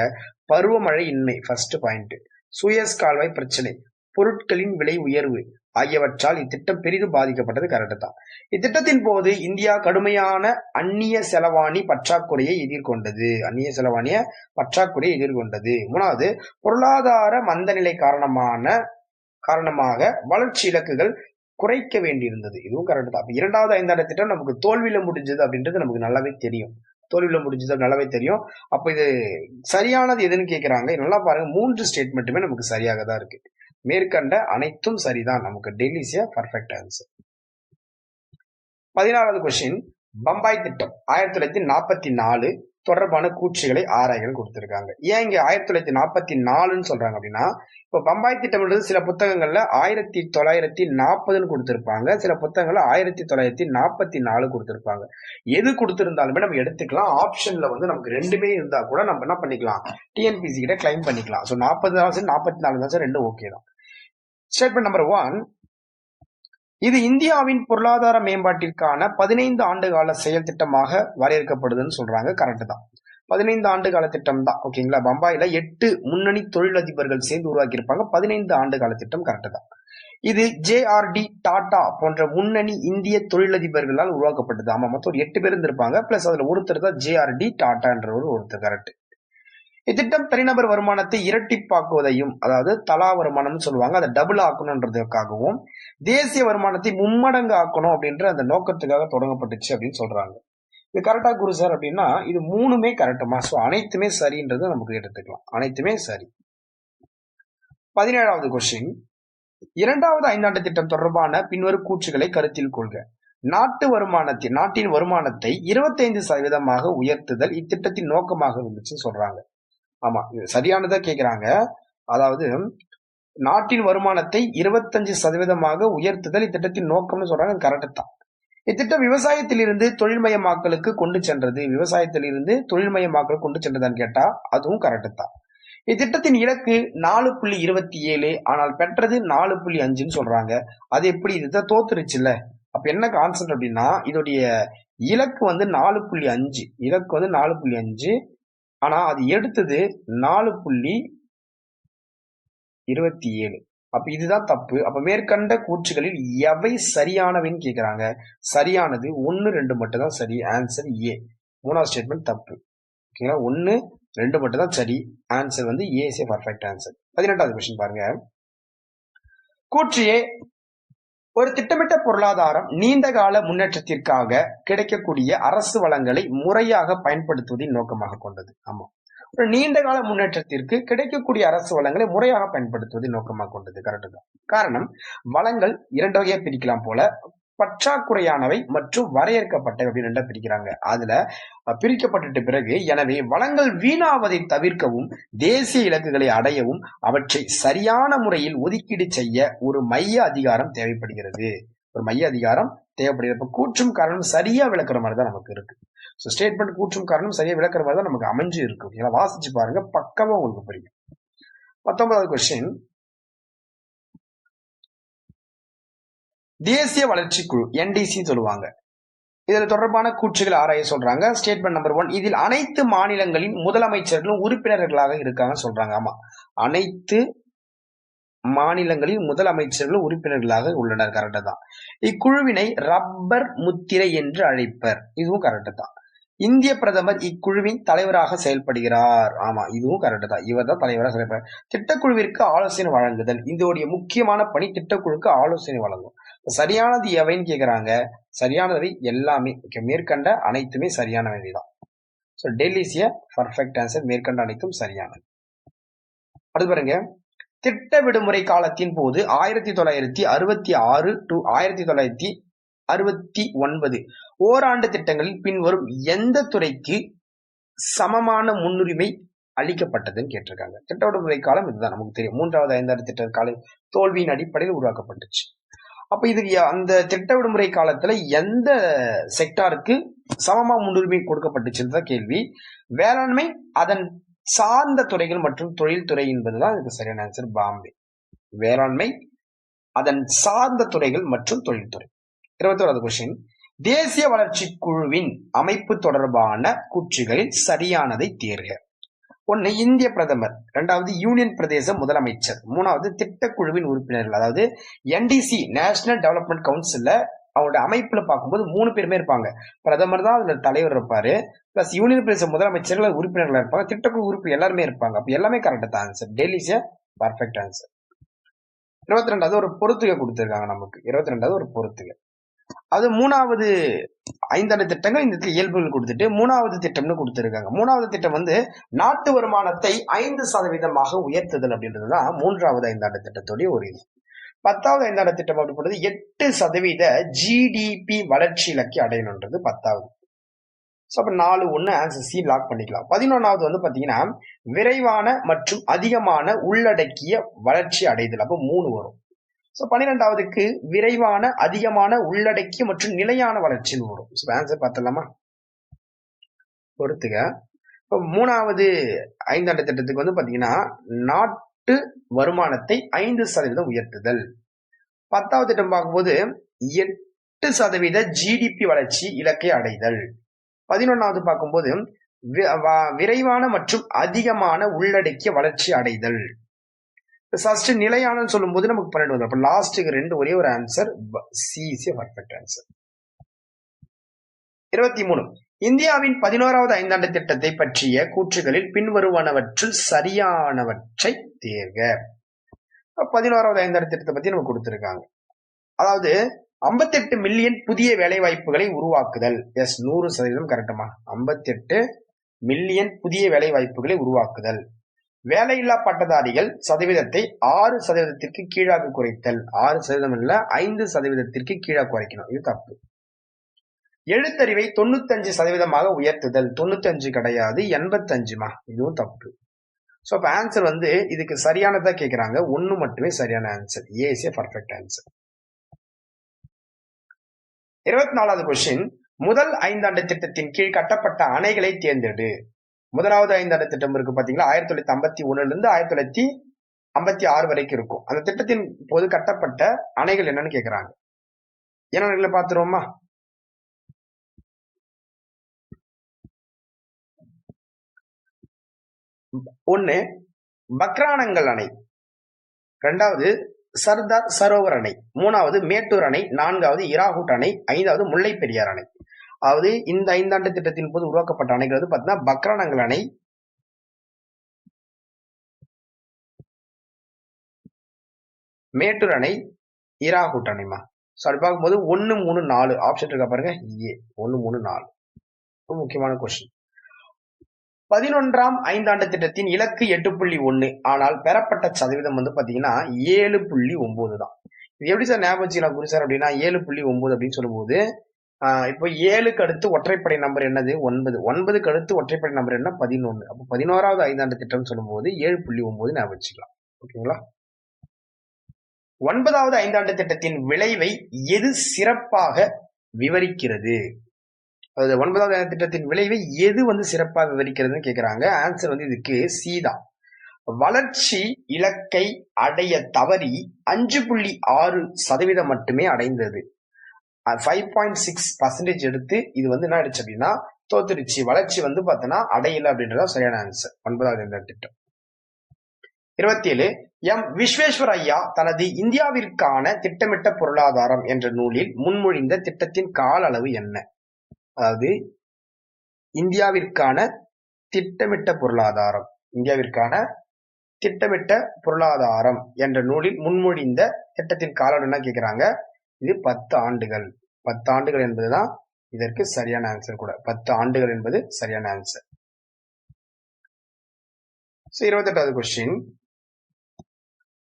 A: பருவமழை இன்மை ஃபர்ஸ்ட் பாயிண்ட், சூயஸ் கால்வாய் பிரச்சனை, பொருட்களின் விலை உயர்வு ஆகியவற்றால் இத்திட்டம் பெரிதும் பாதிக்கப்பட்டது. கரெக்ட் தான். இத்திட்டத்தின் போது இந்தியா கடுமையான அந்நிய செலவாணி பற்றாக்குறையை எதிர்கொண்டது. 3வது, பொருளாதார மந்தநிலை காரணமாக வளர்ச்சி இலக்குகள் குறைக்க வேண்டியிருந்தது. இதுவும் கரெக்ட் தான். 2வது ஐந்தாண்டு திட்டம் நமக்கு தோல்வியில முடிஞ்சது அப்படின்றது நமக்கு நல்லாவே தெரியும். அப்ப இது சரியானது எதுன்னு கேக்குறாங்க. நல்லா பாருங்க, 3 ஸ்டேட்மெண்ட்டுமே நமக்கு சரியாக தான் இருக்கு. மேற்கண்ட அனைத்தும் சரிதான். நமக்கு Delhi is a perfect answer. 16வது கொஸ்டின். பம்பாய் திட்டம் 1944 தொடர்பான கூற்றுகளை ஆராய்கள் கொடுத்திருக்காங்க. ஏன் இங்க 1944 சொல்றாங்க அப்படின்னா, இப்ப பம்பாய் திட்டம்ன்றது சில புத்தகங்கள்ல 1940 கொடுத்திருப்பாங்க, சில புத்தகங்கள்ல 1944 கொடுத்திருப்பாங்க. எது கொடுத்திருந்தாலுமே நம்ம எடுத்துக்கலாம். ஆப்ஷன்ல வந்து நமக்கு ரெண்டுமே இருந்தா கூட நம்ம என்ன பண்ணிக்கலாம், டிஎன்பிசி கிட்ட கிளைம் பண்ணிக்கலாம். 40 44 ரெண்டும் ஓகே தான். ஸ்டேட்மெண்ட் நம்பர் 1, இது இந்தியாவின் பொருளாதார மேம்பாட்டிற்கான 15 ஆண்டு கால செயல் திட்டமாக வரையறுக்கப்படுதுன்னு சொல்றாங்க. கரெக்ட் தான். 15 ஆண்டு கால திட்டம் தான். ஓகேங்களா. பம்பாயில 8 முன்னணி தொழிலதிபர்கள் சேர்ந்து உருவாக்கி இருப்பாங்க. 15 ஆண்டு கால திட்டம் கரெக்ட் தான். இது JRD டாடா போன்ற முன்னணி இந்திய தொழிலதிபர்களால் உருவாக்கப்பட்டது. ஆமா, மொத்தம் ஒரு 8 பேர் இருந்திருப்பாங்க. பிளஸ் அதுல ஒருத்தர் தான் JRD டாடா என்ற ஒருத்தர். கரெக்ட். இத்திட்டம் தனிநபர் வருமானத்தை இரட்டிப்பாக்குவதையும், அதாவது தலா வருமானம்னு சொல்லுவாங்க, அதை டபுள் ஆக்கணுன்றதுக்காகவும் தேசிய வருமானத்தை மும்மடங்கு ஆக்கணும் அப்படின்ற அந்த நோக்கத்துக்காக தொடங்கப்பட்டுச்சு அப்படின்னு சொல்றாங்க. இது கரெக்டா குரு சார் அப்படின்னா இது மூணுமே கரெக்டுமா? ஸோ அனைத்துமே சரின்றது நமக்கு எடுத்துக்கலாம். அனைத்துமே சரி. 17வது கொஸ்டின். 2வது ஐந்தாண்டு திட்டம் தொடர்பான பின்வரும் கூற்றுகளை கருத்தில் கொள்க. நாட்டின் வருமானத்தை 25% உயர்த்துதல் இத்திட்டத்தின் நோக்கமாக இருந்துச்சுன்னு சொல்றாங்க. ஆமா, சரியானதா கேக்குறாங்க. அதாவது நாட்டின் வருமானத்தை 25% உயர்த்துதல் இத்திட்டத்தின் நோக்கம்னு சொல்றாங்க. கரெக்ட் தான். இத்திட்டம் விவசாயத்திலிருந்து தொழில்மயமாக்கலுக்கு கொண்டு சென்றது. விவசாயத்திலிருந்து தொழில்மயமாக்கல் கொண்டு சென்றதான்னு கேட்டா அதுவும் கரெக்ட் தான். இத்திட்டத்தின் இலக்கு 4.27, ஆனால் பெற்றது 4.5ன்னு சொல்றாங்க. அது எப்படி? இது தோத்துருச்சுல்ல. அப்ப என்ன கான்செப்ட் அப்படின்னா இதோடைய இலக்கு 4.5, இலக்கு 4.5, ஆனா அது எடுத்தது 4.27. அப்ப இதுதான் தப்பு. அப்ப மேற்கண்ட கூற்றுகளில் எவை சரியானவைன்னு கேக்குறாங்க. சரியானது 1, 2 மட்டும் தான் சரி. Answer A. 3வது ஸ்டேட்மெண்ட் தப்பு. ஓகேங்களா? 1, 2 மட்டும் தான் சரி. Answer A is perfect answer. 18வது கொஸ்டின் பாருங்க. கூற்று ஏ, ஒரு திட்டமிட்ட பொருளாதாரம் நீண்ட கால முன்னேற்றத்திற்காக கிடைக்கக்கூடிய அரசு வளங்களை முறையாக பயன்படுத்துவதின் நோக்கமாக கொண்டது. ஆமா, ஒரு நீண்ட கால முன்னேற்றத்திற்கு கிடைக்கக்கூடிய அரசு வளங்களை முறையாக பயன்படுத்துவதை நோக்கமாக கொண்டது. கரெக்ட் தான். காரணம், வளங்கள் 2 வகையா பிரிக்கலாம் போல, பற்றாக்குறையானவை மற்றும் வரையறுக்கப்பட்டவை அப்படின்னு 2 பிரிக்கிறாங்க. அதுல பிரிக்கப்பட்ட பிறகு, எனவே வளங்கள் வீணாவதை தவிர்க்கவும் தேசிய இலக்குகளை அடையவும் அவற்றை சரியான முறையில் ஒதுக்கீடு செய்ய ஒரு மைய அதிகாரம் தேவைப்படுகிறது. ஒரு மைய அதிகாரம் தேவைப்படுகிறது. இப்ப கூற்றும் காரணம் சரியா விளக்குற மாதிரி தான் நமக்கு இருக்கு. ஸோ ஸ்டேட்மெண்ட் கூற்றும் காரணம் சரியா விளக்குற மாதிரி தான் நமக்கு அமைஞ்சு இருக்கு. ஓகேங்களா? வாசிச்சு பாருங்க, பக்கமா உங்களுக்கு புரியும். 19வது கொஸ்டின். தேசிய வளர்ச்சி குழு NDC சொல்லுவாங்க. இதுல தொடர்பான கூற்றுகள் ஆராய சொல்றாங்க. ஸ்டேட்மெண்ட் நம்பர் 1, இதில் அனைத்து மாநிலங்களின் முதலமைச்சர்களும் உறுப்பினர்களாக இருக்காங்க சொல்றாங்க. ஆமா, அனைத்து மாநிலங்களின் முதலமைச்சர்களும் உறுப்பினர்களாக உள்ளனர். கரெக்ட் தான். இக்குழுவினை ரப்பர் முத்திரை என்று அழைப்பர். இதுவும் கரெக்ட் தான். இந்திய பிரதமர் இக்குழுவின் தலைவராக செயல்படுகிறார். ஆமா, இதுவும் கரெக்ட் தான். இவர் தான் தலைவராக செயல்படுறார். திட்டக்குழுவிற்கு ஆலோசனை வழங்குதல். இதோடைய முக்கியமான பணி திட்டக்குழுக்கு ஆலோசனை வழங்கும். சரியானது எவைன்னு கேக்குறாங்க. சரியானவை எல்லாமே. மேற்கண்ட அனைத்துமே சரியானவை தான். So Delhi is a perfect answer. மேற்கண்ட அனைத்தும் சரியானது. அடுத்து பாருங்க. திட்ட விடுமுறை காலத்தின் போது 1966 to 1969 ஓராண்டு திட்டங்களில் பின்வரும் எந்த துறைக்கு சமமான முன்னுரிமை அளிக்கப்பட்டதுன்னு கேட்டிருக்காங்க. திட்ட விடுமுறை காலம் இதுதான், நமக்கு தெரியும். 3வது ஐந்தாண்டு திட்ட காலம் தோல்வியின் அடிப்படையில் உருவாக்கப்பட்டுச்சு. அப்ப இதுக்கு அந்த திட்ட விடுமுறை காலத்துல எந்த செக்டாருக்கு சமமா முன்னுரிமை கொடுக்கப்பட்டுச்சுன்னு கேள்வி. வேளாண்மை, அதன் சார்ந்த துறைகள் மற்றும் தொழில்துறை என்பதுதான் இதுக்கு சரியான ஆன்சர். பாம்பே. வேளாண்மை, அதன் சார்ந்த துறைகள் மற்றும் தொழில்துறை. 21வது கொஸ்டின். தேசிய வளர்ச்சி குழுவின் அமைப்பு தொடர்பான கூற்றுகளில் சரியானதை தேர்க. 1, இந்திய பிரதமர். 2வது, யூனியன் பிரதேச முதலமைச்சர். 3வது, திட்டக்குழுவின் உறுப்பினர்கள். அதாவது NDC நேஷனல் டெவலப்மெண்ட் கவுன்சில்ல அவங்களோட அமைப்புல பார்க்கும்போது 3 பேருமே இருப்பாங்க. பிரதமர் தான் அதுல தலைவர் இருப்பாரு, பிளஸ் யூனியன் பிரதேச முதலமைச்சர்கள் உறுப்பினர்கள் இருப்பாங்க, திட்டக்குழு உறுப்பு எல்லாருமே இருப்பாங்க. அப்ப எல்லாமே கரெக்ட் தான் answer. Delhi is a perfect answer. 22வது ஒரு பொறுத்துகை கொடுத்திருக்காங்க நமக்கு. 22வது ஒரு பொறுத்துகை. அது 3வது ஐந்தாண்டு திட்டங்கள் இந்த இயல்புகள் கொடுத்துட்டு 3வது திட்டம்னு கொடுத்திருக்காங்க. 3வது திட்டம் நாட்டு வருமானத்தை 5% உயர்த்துதல் அப்படின்றதுதான் 3வது ஐந்தாண்டு திட்டத்துடைய ஒரு இது. 10வது ஐந்தாண்டு திட்டம் அப்படின்றது 8% GDP வளர்ச்சி இலக்கை அடையணுன்றது 10வது. ஸோ அப்ப 4-1 ஆன்சர் சி லாக் பண்ணிக்கலாம். 11வது பாத்தீங்கன்னா விரைவான மற்றும் அதிகமான உள்ளடக்கிய வளர்ச்சி அடைதல். அப்போ 3 வரும். ஸோ 12வதுக்கு விரைவான அதிகமான உள்ளடக்கிய மற்றும் நிலையான வளர்ச்சின்னு வரும். ஸோ ஆன்சர் பார்த்தலாமா? பொறுத்துக. இப்போ 3வது ஐந்தாண்டு திட்டத்துக்கு பாத்தீங்கன்னா நாட்டு வருமானத்தை 5% உயர்த்துதல். 10வது திட்டம் பார்க்கும்போது 8% GDP வளர்ச்சி இலக்கை அடைதல். 11வது பார்க்கும்போது விரைவான மற்றும் அதிகமான உள்ளடக்கிய வளர்ச்சி அடைதல். ஃபர்ஸ்ட் நிலையானன்னு சொல்லும் போது நமக்கு 12 வரும். அப்ப லாஸ்ட்டுக்கு 2 ஒரே ஒரு answer, C is perfect answer. 23. இந்தியாவின் 11வது ஐந்தாண்டு திட்டத்தை பற்றிய கூற்றுகளில் பின்வருவனவற்றுள் சரியானவற்றை தேர்க. 11வது ஐந்தாண்டு திட்டத்தை பத்தி நம்ம கொடுத்திருக்காங்க. அதாவது 58 மில்லியன் புதிய வேலை வாய்ப்புகளை உருவாக்குதல். எஸ், 100% கரெக்டமா. 58 மில்லியன் புதிய வேலை வாய்ப்புகளை உருவாக்குதல். வேலையில்லா பட்டதாரிகள் சதவீதத்தை 6% கீழாக குறைத்தல். 6% இல்ல, 5% கீழாக குறைக்கணும். இது தப்பு. எழுத்தறிவை 95% உயர்த்துதல். 95 கிடையாது, 85மா. இதுவும் தப்பு. சோ அப்ப ஆன்சர் இதுக்கு சரியானதா கேக்குறாங்க. 1 மட்டுமே சரியான answer. A is perfect answer. 24வது கொஸ்டின். முதல் ஐந்தாண்டு திட்டத்தின் கீழ் கட்டப்பட்ட அணைகளை தேர்ந்தெடு. முதலாவது ஐந்தாண்டு திட்டம் இருக்கு பாத்தீங்களா, 1951 இருந்து 1956 வரைக்கும் இருக்கும். அந்த திட்டத்தின் போது கட்டப்பட்ட அணைகள் என்னன்னு கேக்குறாங்க. என்ன பாத்துருவோமா? ஒன்னு பக்ரானங்கல் அணை, 2வது சர்தார் சரோவர் அணை, 3வது மேட்டூர் அணை, 4வது இராகுட் அணை, 5வது முல்லை பெரியார் அணை. அதாவது இந்த ஐந்தாண்டு திட்டத்தின் போது உருவாக்கப்பட்ட அணைகள் பாத்தீங்கன்னா பக்ரானங்கல் அணை, மேட்டூர் அணை, இராகுட் அணைமா. அப்படி பார்க்கும்போது 1, 3, 4 ஆப்ஷன் இருக்கா பாருங்க. ஏ 1, 3, 4 ரொம்ப முக்கியமான கொஸ்டின். 11ஆம் ஐந்தாண்டு திட்டத்தின் இலக்கு 8.1, ஆனால் பெறப்பட்ட சதவீதம் பாத்தீங்கன்னா 7.9 தான். இது எப்படி சார் ஞாபகம் வச்சுக்கலாம் குரு சார் அப்படின்னா 7.9 அப்படின்னு சொல்லும்போது இப்போ 7க்கு அடுத்து ஒற்றைப்படை நம்பர் என்னது? 9. 9க்கு அடுத்து ஒற்றைப்படை நம்பர் என்ன? 11. அப்போ 11வது ஐந்தாண்டு திட்டம் சொல்லும் போது 7.9 ஞாபகம் வச்சுக்கலாம். ஓகேங்களா? 9வது ஐந்தாண்டு திட்டத்தின் விளைவை எது சிறப்பாக விவரிக்கிறது? அதாவது 9வது ஐந்தாண்டு திட்டத்தின் விளைவை எது சிறப்பாக விவரிக்கிறதுன்னு கேக்குறாங்க. ஆன்சர் இதுக்கு சி தான். வளர்ச்சி இலக்கை அடைய தவறி 5.6% மட்டுமே அடைந்தது. 5.6% எடுத்து இது என்ன ஆயிடுச்சு அப்படின்னா தோத்துருச்சு. வளர்ச்சி பார்த்தோன்னா அடையல அப்படின்றத சரியான ஆன்சர். 9வது ஐந்தாண்டு திட்டம். 27. எம் விஸ்வேஸ்வர் ஐயா தனது இந்தியாவிற்கான திட்டமிட்ட பொருளாதாரம் என்ற நூலில் முன்மொழிந்த திட்டத்தின் கால அளவு என்ன? அதாவது இந்தியாவிற்கான திட்டமிட்ட பொருளாதாரம், இந்தியாவிற்கான திட்டமிட்ட பொருளாதாரம் என்ற நூலில் முன்மொழிந்த திட்டத்தின் கால அளவு என்ன கேக்குறாங்க. இது 10 ஆண்டுகள். 10 ஆண்டுகள் என்பதுதான் இதற்கு சரியான ஆன்சர் கூட. 10 ஆண்டுகள் என்பது சரியான ஆன்சர். 28வது கொஸ்டின்.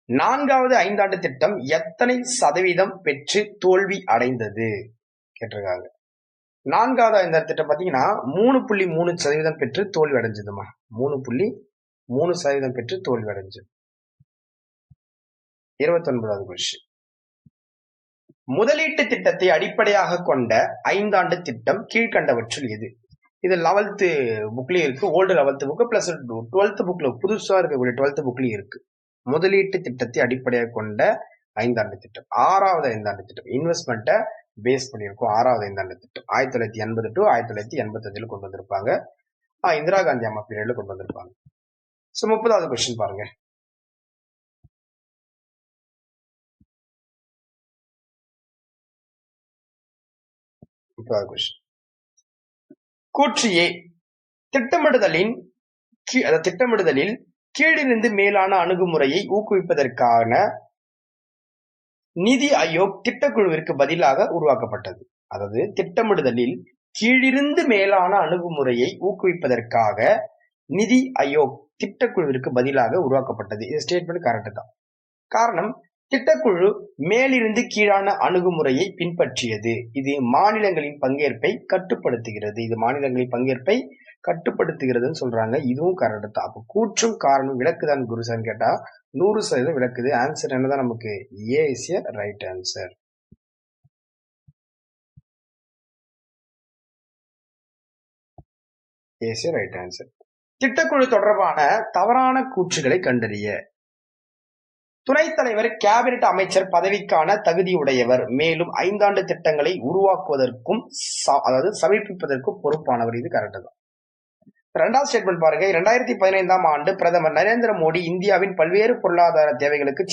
A: 4வது ஐந்தாண்டு திட்டம் எத்தனை சதவீதம் பெற்று தோல்வி அடைந்தது கேட்டிருக்காங்க. 4வது ஐந்தாண்டு திட்டம் பாத்தீங்கன்னா 3.3% பெற்று தோல்வி அடைஞ்சதுமா. 3.3% பெற்று தோல்வி அடைஞ்சது. 29வது கொஸ்டின். முதலீட்டு திட்டத்தை அடிப்படையாக கொண்ட ஐந்தாண்டு திட்டம் கீழ்கண்டவற்றுள் எது? இது 11th புக்லயும் இருக்கு. Old 11th book plus 12th புக்ல புதுசா இருக்கக்கூடிய 12th புக்லயும் இருக்கு. முதலீட்டு திட்டத்தை அடிப்படையாக கொண்ட ஐந்தாண்டு திட்டம். 6வது ஐந்தாண்டு திட்டம் இன்வெஸ்ட்மெண்ட்டை பேஸ் பண்ணியிருக்கும். 6வது ஐந்தாண்டு திட்டம் 1980 to 1985 கொண்டு வந்திருப்பாங்க. இந்திரா காந்தி அம்மா பீரியட்ல கொண்டு வந்திருப்பாங்க. 30வது கொஸ்டின் பாருங்க. கூற்று ஏ. திட்டமிடுதலில் கீழிருந்து மேலான அணுகுமுறையை ஊக்குவிப்பதற்கான நிதி ஆயோக் திட்டக்குழுவிற்கு பதிலாக உருவாக்கப்பட்டது. அதாவது திட்டமிடுதலில் கீழிருந்து மேலான அணுகுமுறையை ஊக்குவிப்பதற்காக நிதி ஆயோக் திட்டக்குழுவிற்கு பதிலாக உருவாக்கப்பட்டது. இது ஸ்டேட்மெண்ட் கரெக்ட் தான். காரணம், திட்டக்குழு மேலிருந்து கீழான அணுகுமுறையை பின்பற்றியது. இது மாநிலங்களின் பங்கேற்பை கட்டுப்படுத்துகிறதுன்னு சொல்றாங்க. இதுவும் கரெக்ட் தான். அப்ப கூற்றும் காரணம் விளக்குதான் குருசான் கேட்டா 100% விளக்குது. ஆன்சர் என்னதான் நமக்கு? A is a right answer. A is a right answer. திட்டக்குழு தொடர்பான தவறான கூற்றுகளை கண்டறிய. துணைத் தலைவர் கேபினெட் அமைச்சர் பதவிக்கான தகுதியுடையவர், மேலும் ஐந்தாண்டு திட்டங்களை உருவாக்குவதற்கும் அதாவது சமர்ப்பிப்பதற்கும் பொறுப்பானவர். இது கரெக்ட் தான். இரண்டாவது ஸ்டேட்மெண்ட் பாருங்க. 2015ஆம் ஆண்டு பிரதமர் நரேந்திர மோடி இந்தியாவின் பல்வேறு பொருளாதார தேவைகளுக்கு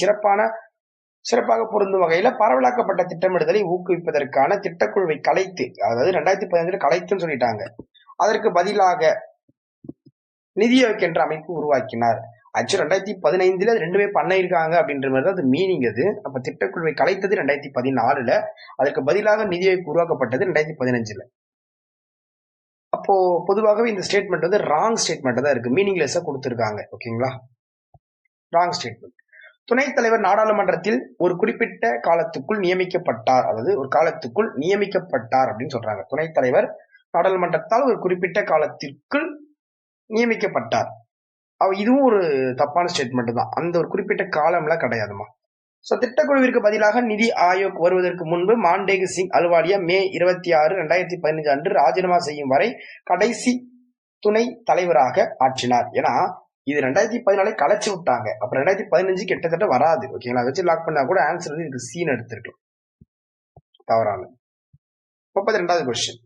A: சிறப்பாக பொருந்தும் வகையில பரவலாக்கப்பட்ட திட்டமிடுதலை ஊக்குவிப்பதற்கான திட்டக்குழுவை கலைத்து, அதாவது 2015 கலைத்துன்னு சொல்லிட்டாங்க. அதற்கு பதிலாக நிதி ஆயோக் என்ற அமைப்பு உருவாக்கினார். ஆக்சுவலி 2015 ரெண்டுமே பண்ணிருக்காங்க அப்படின்ற மாதிரி தான் அது மீனிங். அது அப்ப திட்டக்குழுவை கலைத்தது 2014, அதற்கு பதிலாக நிதி ஆயோக் உருவாக்கப்பட்டது 2015. அப்போ பொதுவாகவே இந்த ஸ்டேட்மெண்ட் வந்து ராங் ஸ்டேட்மெண்ட் தான் இருக்கு, மீனிங்லெஸ்ஸா கொடுத்திருக்காங்க. ஓகேங்களா, ராங் ஸ்டேட்மெண்ட். துணைத் தலைவர் நாடாளுமன்றத்தில் ஒரு குறிப்பிட்ட காலத்துக்குள் நியமிக்கப்பட்டார், அதாவது ஒரு காலத்துக்குள் நியமிக்கப்பட்டார் அப்படின்னு சொல்றாங்க. துணைத் தலைவர் நாடாளுமன்றத்தால் ஒரு குறிப்பிட்ட காலத்திற்குள் நியமிக்கப்பட்டார். இதுவும் ஒரு தப்பான ஸ்டேட்மெண்ட் தான். அந்த ஒரு குறிப்பிட்ட காலம்லாம் கிடையாதுமா. சோ திட்டக்குழுவிற்கு பதிலாக நிதி ஆயோக் வருவதற்கு முன்பு மாண்டேகு சிங் அலுவாலியா மே 26, 2015 அன்று ராஜினாமா செய்யும் வரை கடைசி துணை தலைவராக ஆற்றினார். ஏன்னா இது 2014 கலைச்சு விட்டாங்க. அப்புறம் 2015 கிட்டத்தட்ட வராது. ஓகேங்களா, அதை வச்சு லாக் பண்ணா கூட ஆன்சர் வந்து இதுக்கு சீன் எடுத்திருக்கலாம். தவறான. 32வது கொஸ்டின்.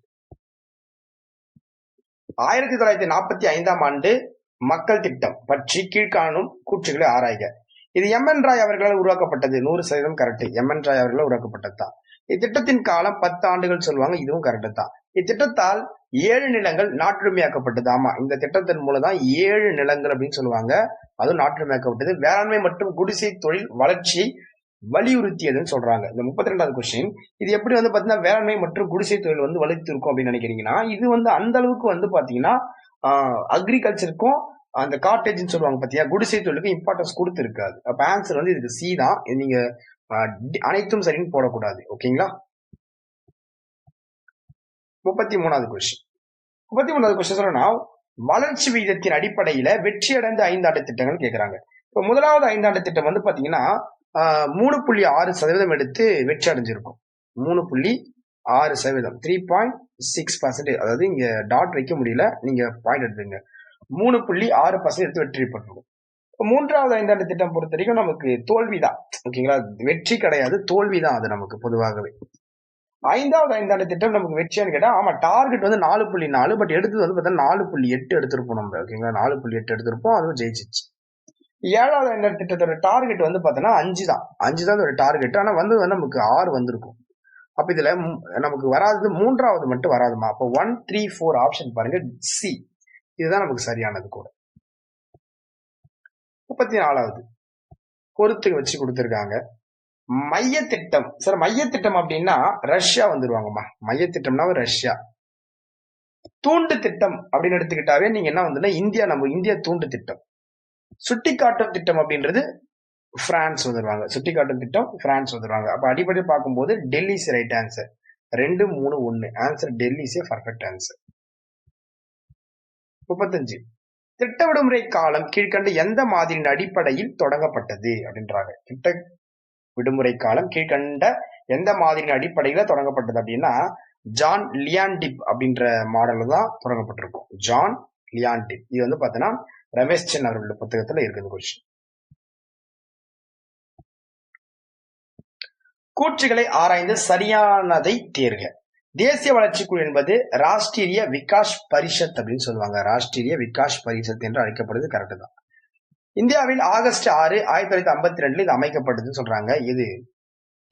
A: 1945ஆம் ஆண்டு மக்கள் திட்டம் பற்றி கீழ்காணும் கூற்றுகளை ஆராய்க. இது எம்.என். ராய் அவர்களால் உருவாக்கப்பட்டது. 100% கரெக்ட். எம்.என். ராய் அவர்களால் உருவாக்கப்பட்டது தான். இத்திட்டத்தின் காலம் 10 ஆண்டுகள் சொல்லுவாங்க. இதுவும் கரெக்ட் தான். இத்திட்டத்தால் 7 நிலங்கள் நாட்டுரிமையாக்கப்பட்டது. ஆமா, இந்த திட்டத்தின் மூலம் தான் 7 நிலங்கள் அப்படின்னு சொல்லுவாங்க, அதுவும் நாட்டுரிமையாக்கப்பட்டது. வேளாண்மை மற்றும் குடிசை தொழில் வளர்ச்சியை வலியுறுத்தியதுன்னு சொல்றாங்க. இந்த 32வது கொஸ்டின், இது எப்படி வந்து பாத்தீங்கன்னா வேளாண்மை மற்றும் குடிசை தொழில் வந்து வலியுறுத்தி இருக்கும் அப்படின்னு நினைக்கிறீங்கன்னா, இது வந்து அந்த அளவுக்கு வந்து பாத்தீங்கன்னா அக்ரிகல்ச்சருக்கும் அந்த காட்டேஜ்னு சொல்லுவாங்க பாத்தியா, குடிசை தொழிலுக்கு இம்பார்ட்டன்ஸ் கொடுத்து இருக்காது. அப்ப ஆன்சர் வந்து இதுக்கு சி தான். நீங்க அனைத்தும் சரின்னு போடக்கூடாது. ஓகேங்களா. 33வது கொஸ்டின். 33வது கொஸ்டின் சொல்லணும்னா, வளர்ச்சி விகிதத்தின் அடிப்படையில வெற்றி அடைந்த 5 ஆண்டு திட்டங்கள் கேட்கறாங்க. இப்போ முதலாவது 5 ஆண்டு திட்டம் வந்து பாத்தீங்கன்னா 3.6% எடுத்து வெற்றி அடைஞ்சிருக்கும். 3.6%, 3.6%. அதாவது இங்க டாட் வைக்க முடியல, நீங்க பாயிண்ட் எடுத்துங்க. 3.6% எடுத்து வெற்றி பெற்றிருக்கும். மூன்றாவது 5 ஆண்டு திட்டம் பொறுத்த வரைக்கும் நமக்கு தோல்விதான். ஓகேங்களா, வெற்றி கிடையாது, தோல்விதான் அது நமக்கு பொதுவாகவே. 5வது 5 ஆண்டு திட்டம் நமக்கு வெற்றியான்னு கேட்டா, ஆமா டார்கெட் வந்து 4.4, பட் எடுத்தது வந்து பார்த்தா 4.8 எடுத்திருப்போம் நம்ம. ஓகேங்களா, 4.8 எடுத்திருப்போம், அதுவும் ஜெயிச்சிச்சு. 7வது 5 ஆண்டு திட்டத்தோட டார்கெட் வந்து பார்த்தோன்னா 5 தான் ஒரு டார்கெட். ஆனா வந்து நமக்கு 6 வந்திருக்கும். அப்ப இதுல நமக்கு வராது, மூன்றாவது மட்டும் வராதுமா. அப்போ 1, 3, 4 ஆப்ஷன் பாருங்க, சி, இதுதான் நமக்கு சரியானது கூட. 34வது பொறுத்து வச்சு கொடுத்திருக்காங்க. மைய திட்டம். சார் மைய திட்டம் அப்படின்னா ரஷ்யா வந்துருவாங்கம்மா. மைய திட்டம்னா ரஷ்யா. தூண்டு திட்டம் அப்படின்னு எடுத்துக்கிட்டாவே நீங்க என்ன வந்து இந்தியா, நம்ம இந்தியா தூண்டு திட்டம். சுட்டிக்காட்டும் திட்டம் அப்படின்றது பிரான்ஸ் வந்துருவாங்க. சுட்டிக்காட்டும் திட்டம் பிரான்ஸ் வந்துருவாங்க. அப்ப அடிப்படை பார்க்கும்போது Delhi is right answer. 2, 3, 1 answer Delhi is perfect answer. 35 திட்ட விடுமுறை காலம் கீழ்கண்ட எந்த மாதிரியின் அடிப்படையில் தொடங்கப்பட்டது அப்படின்றாங்க. திட்ட விடுமுறை காலம் கீழ்கண்ட எந்த மாதிரியின் அடிப்படையில தொடங்கப்பட்டது அப்படின்னா ஜான் லியாண்டிப் அப்படின்ற மாடல்ல தான் தொடங்கப்பட்டிருக்கும். ஜான் லியாண்டிப். இது வந்து பாத்தீங்கன்னா ரமேஷ் சென் அவர்களுடைய புத்தகத்துல இருக்குது கொஸ்டின். கூற்றுகளை ஆராய்ந்து சரியானதை தேர்க. தேசிய வளர்ச்சி குழு என்பது ராஷ்டிரிய விகாஸ் பரிஷத் அப்படின்னு சொல்லுவாங்க. ராஷ்டிரிய விகாஸ் பரிஷத் என்று அழைக்கப்படுது. கரெக்ட் தான். இந்தியாவில் ஆகஸ்ட் 6, 1952 இது அமைக்கப்பட்டதுன்னு சொல்றாங்க. இது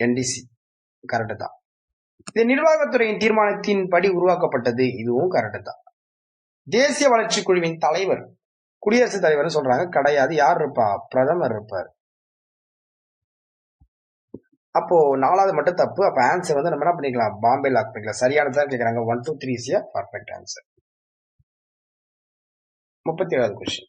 A: என்டிசி. கரெக்ட் தான். இது நிர்வாகத்துறையின் தீர்மானத்தின்படி உருவாக்கப்பட்டது. இதுவும் கரெக்ட் தான். தேசிய வளர்ச்சி குழுவின் தலைவர் குடியரசுத் தலைவர் சொல்றாங்க. கிடையாது. யார் இருப்பா? பிரதமர் இருப்பார். அப்போ 4வது மட்டும் தப்பு. அப்ப ஆன்சர் வந்து நம்ம என்ன பண்ணிக்கலாம்? பாம்பே லாக் பண்ணிக்கலாம். சரியானதான் கேட்கறாங்க. 1, 2, 3 இஸ் பர்ஃபெக்ட் ஆன்சர். 37வது கொஸ்டின்.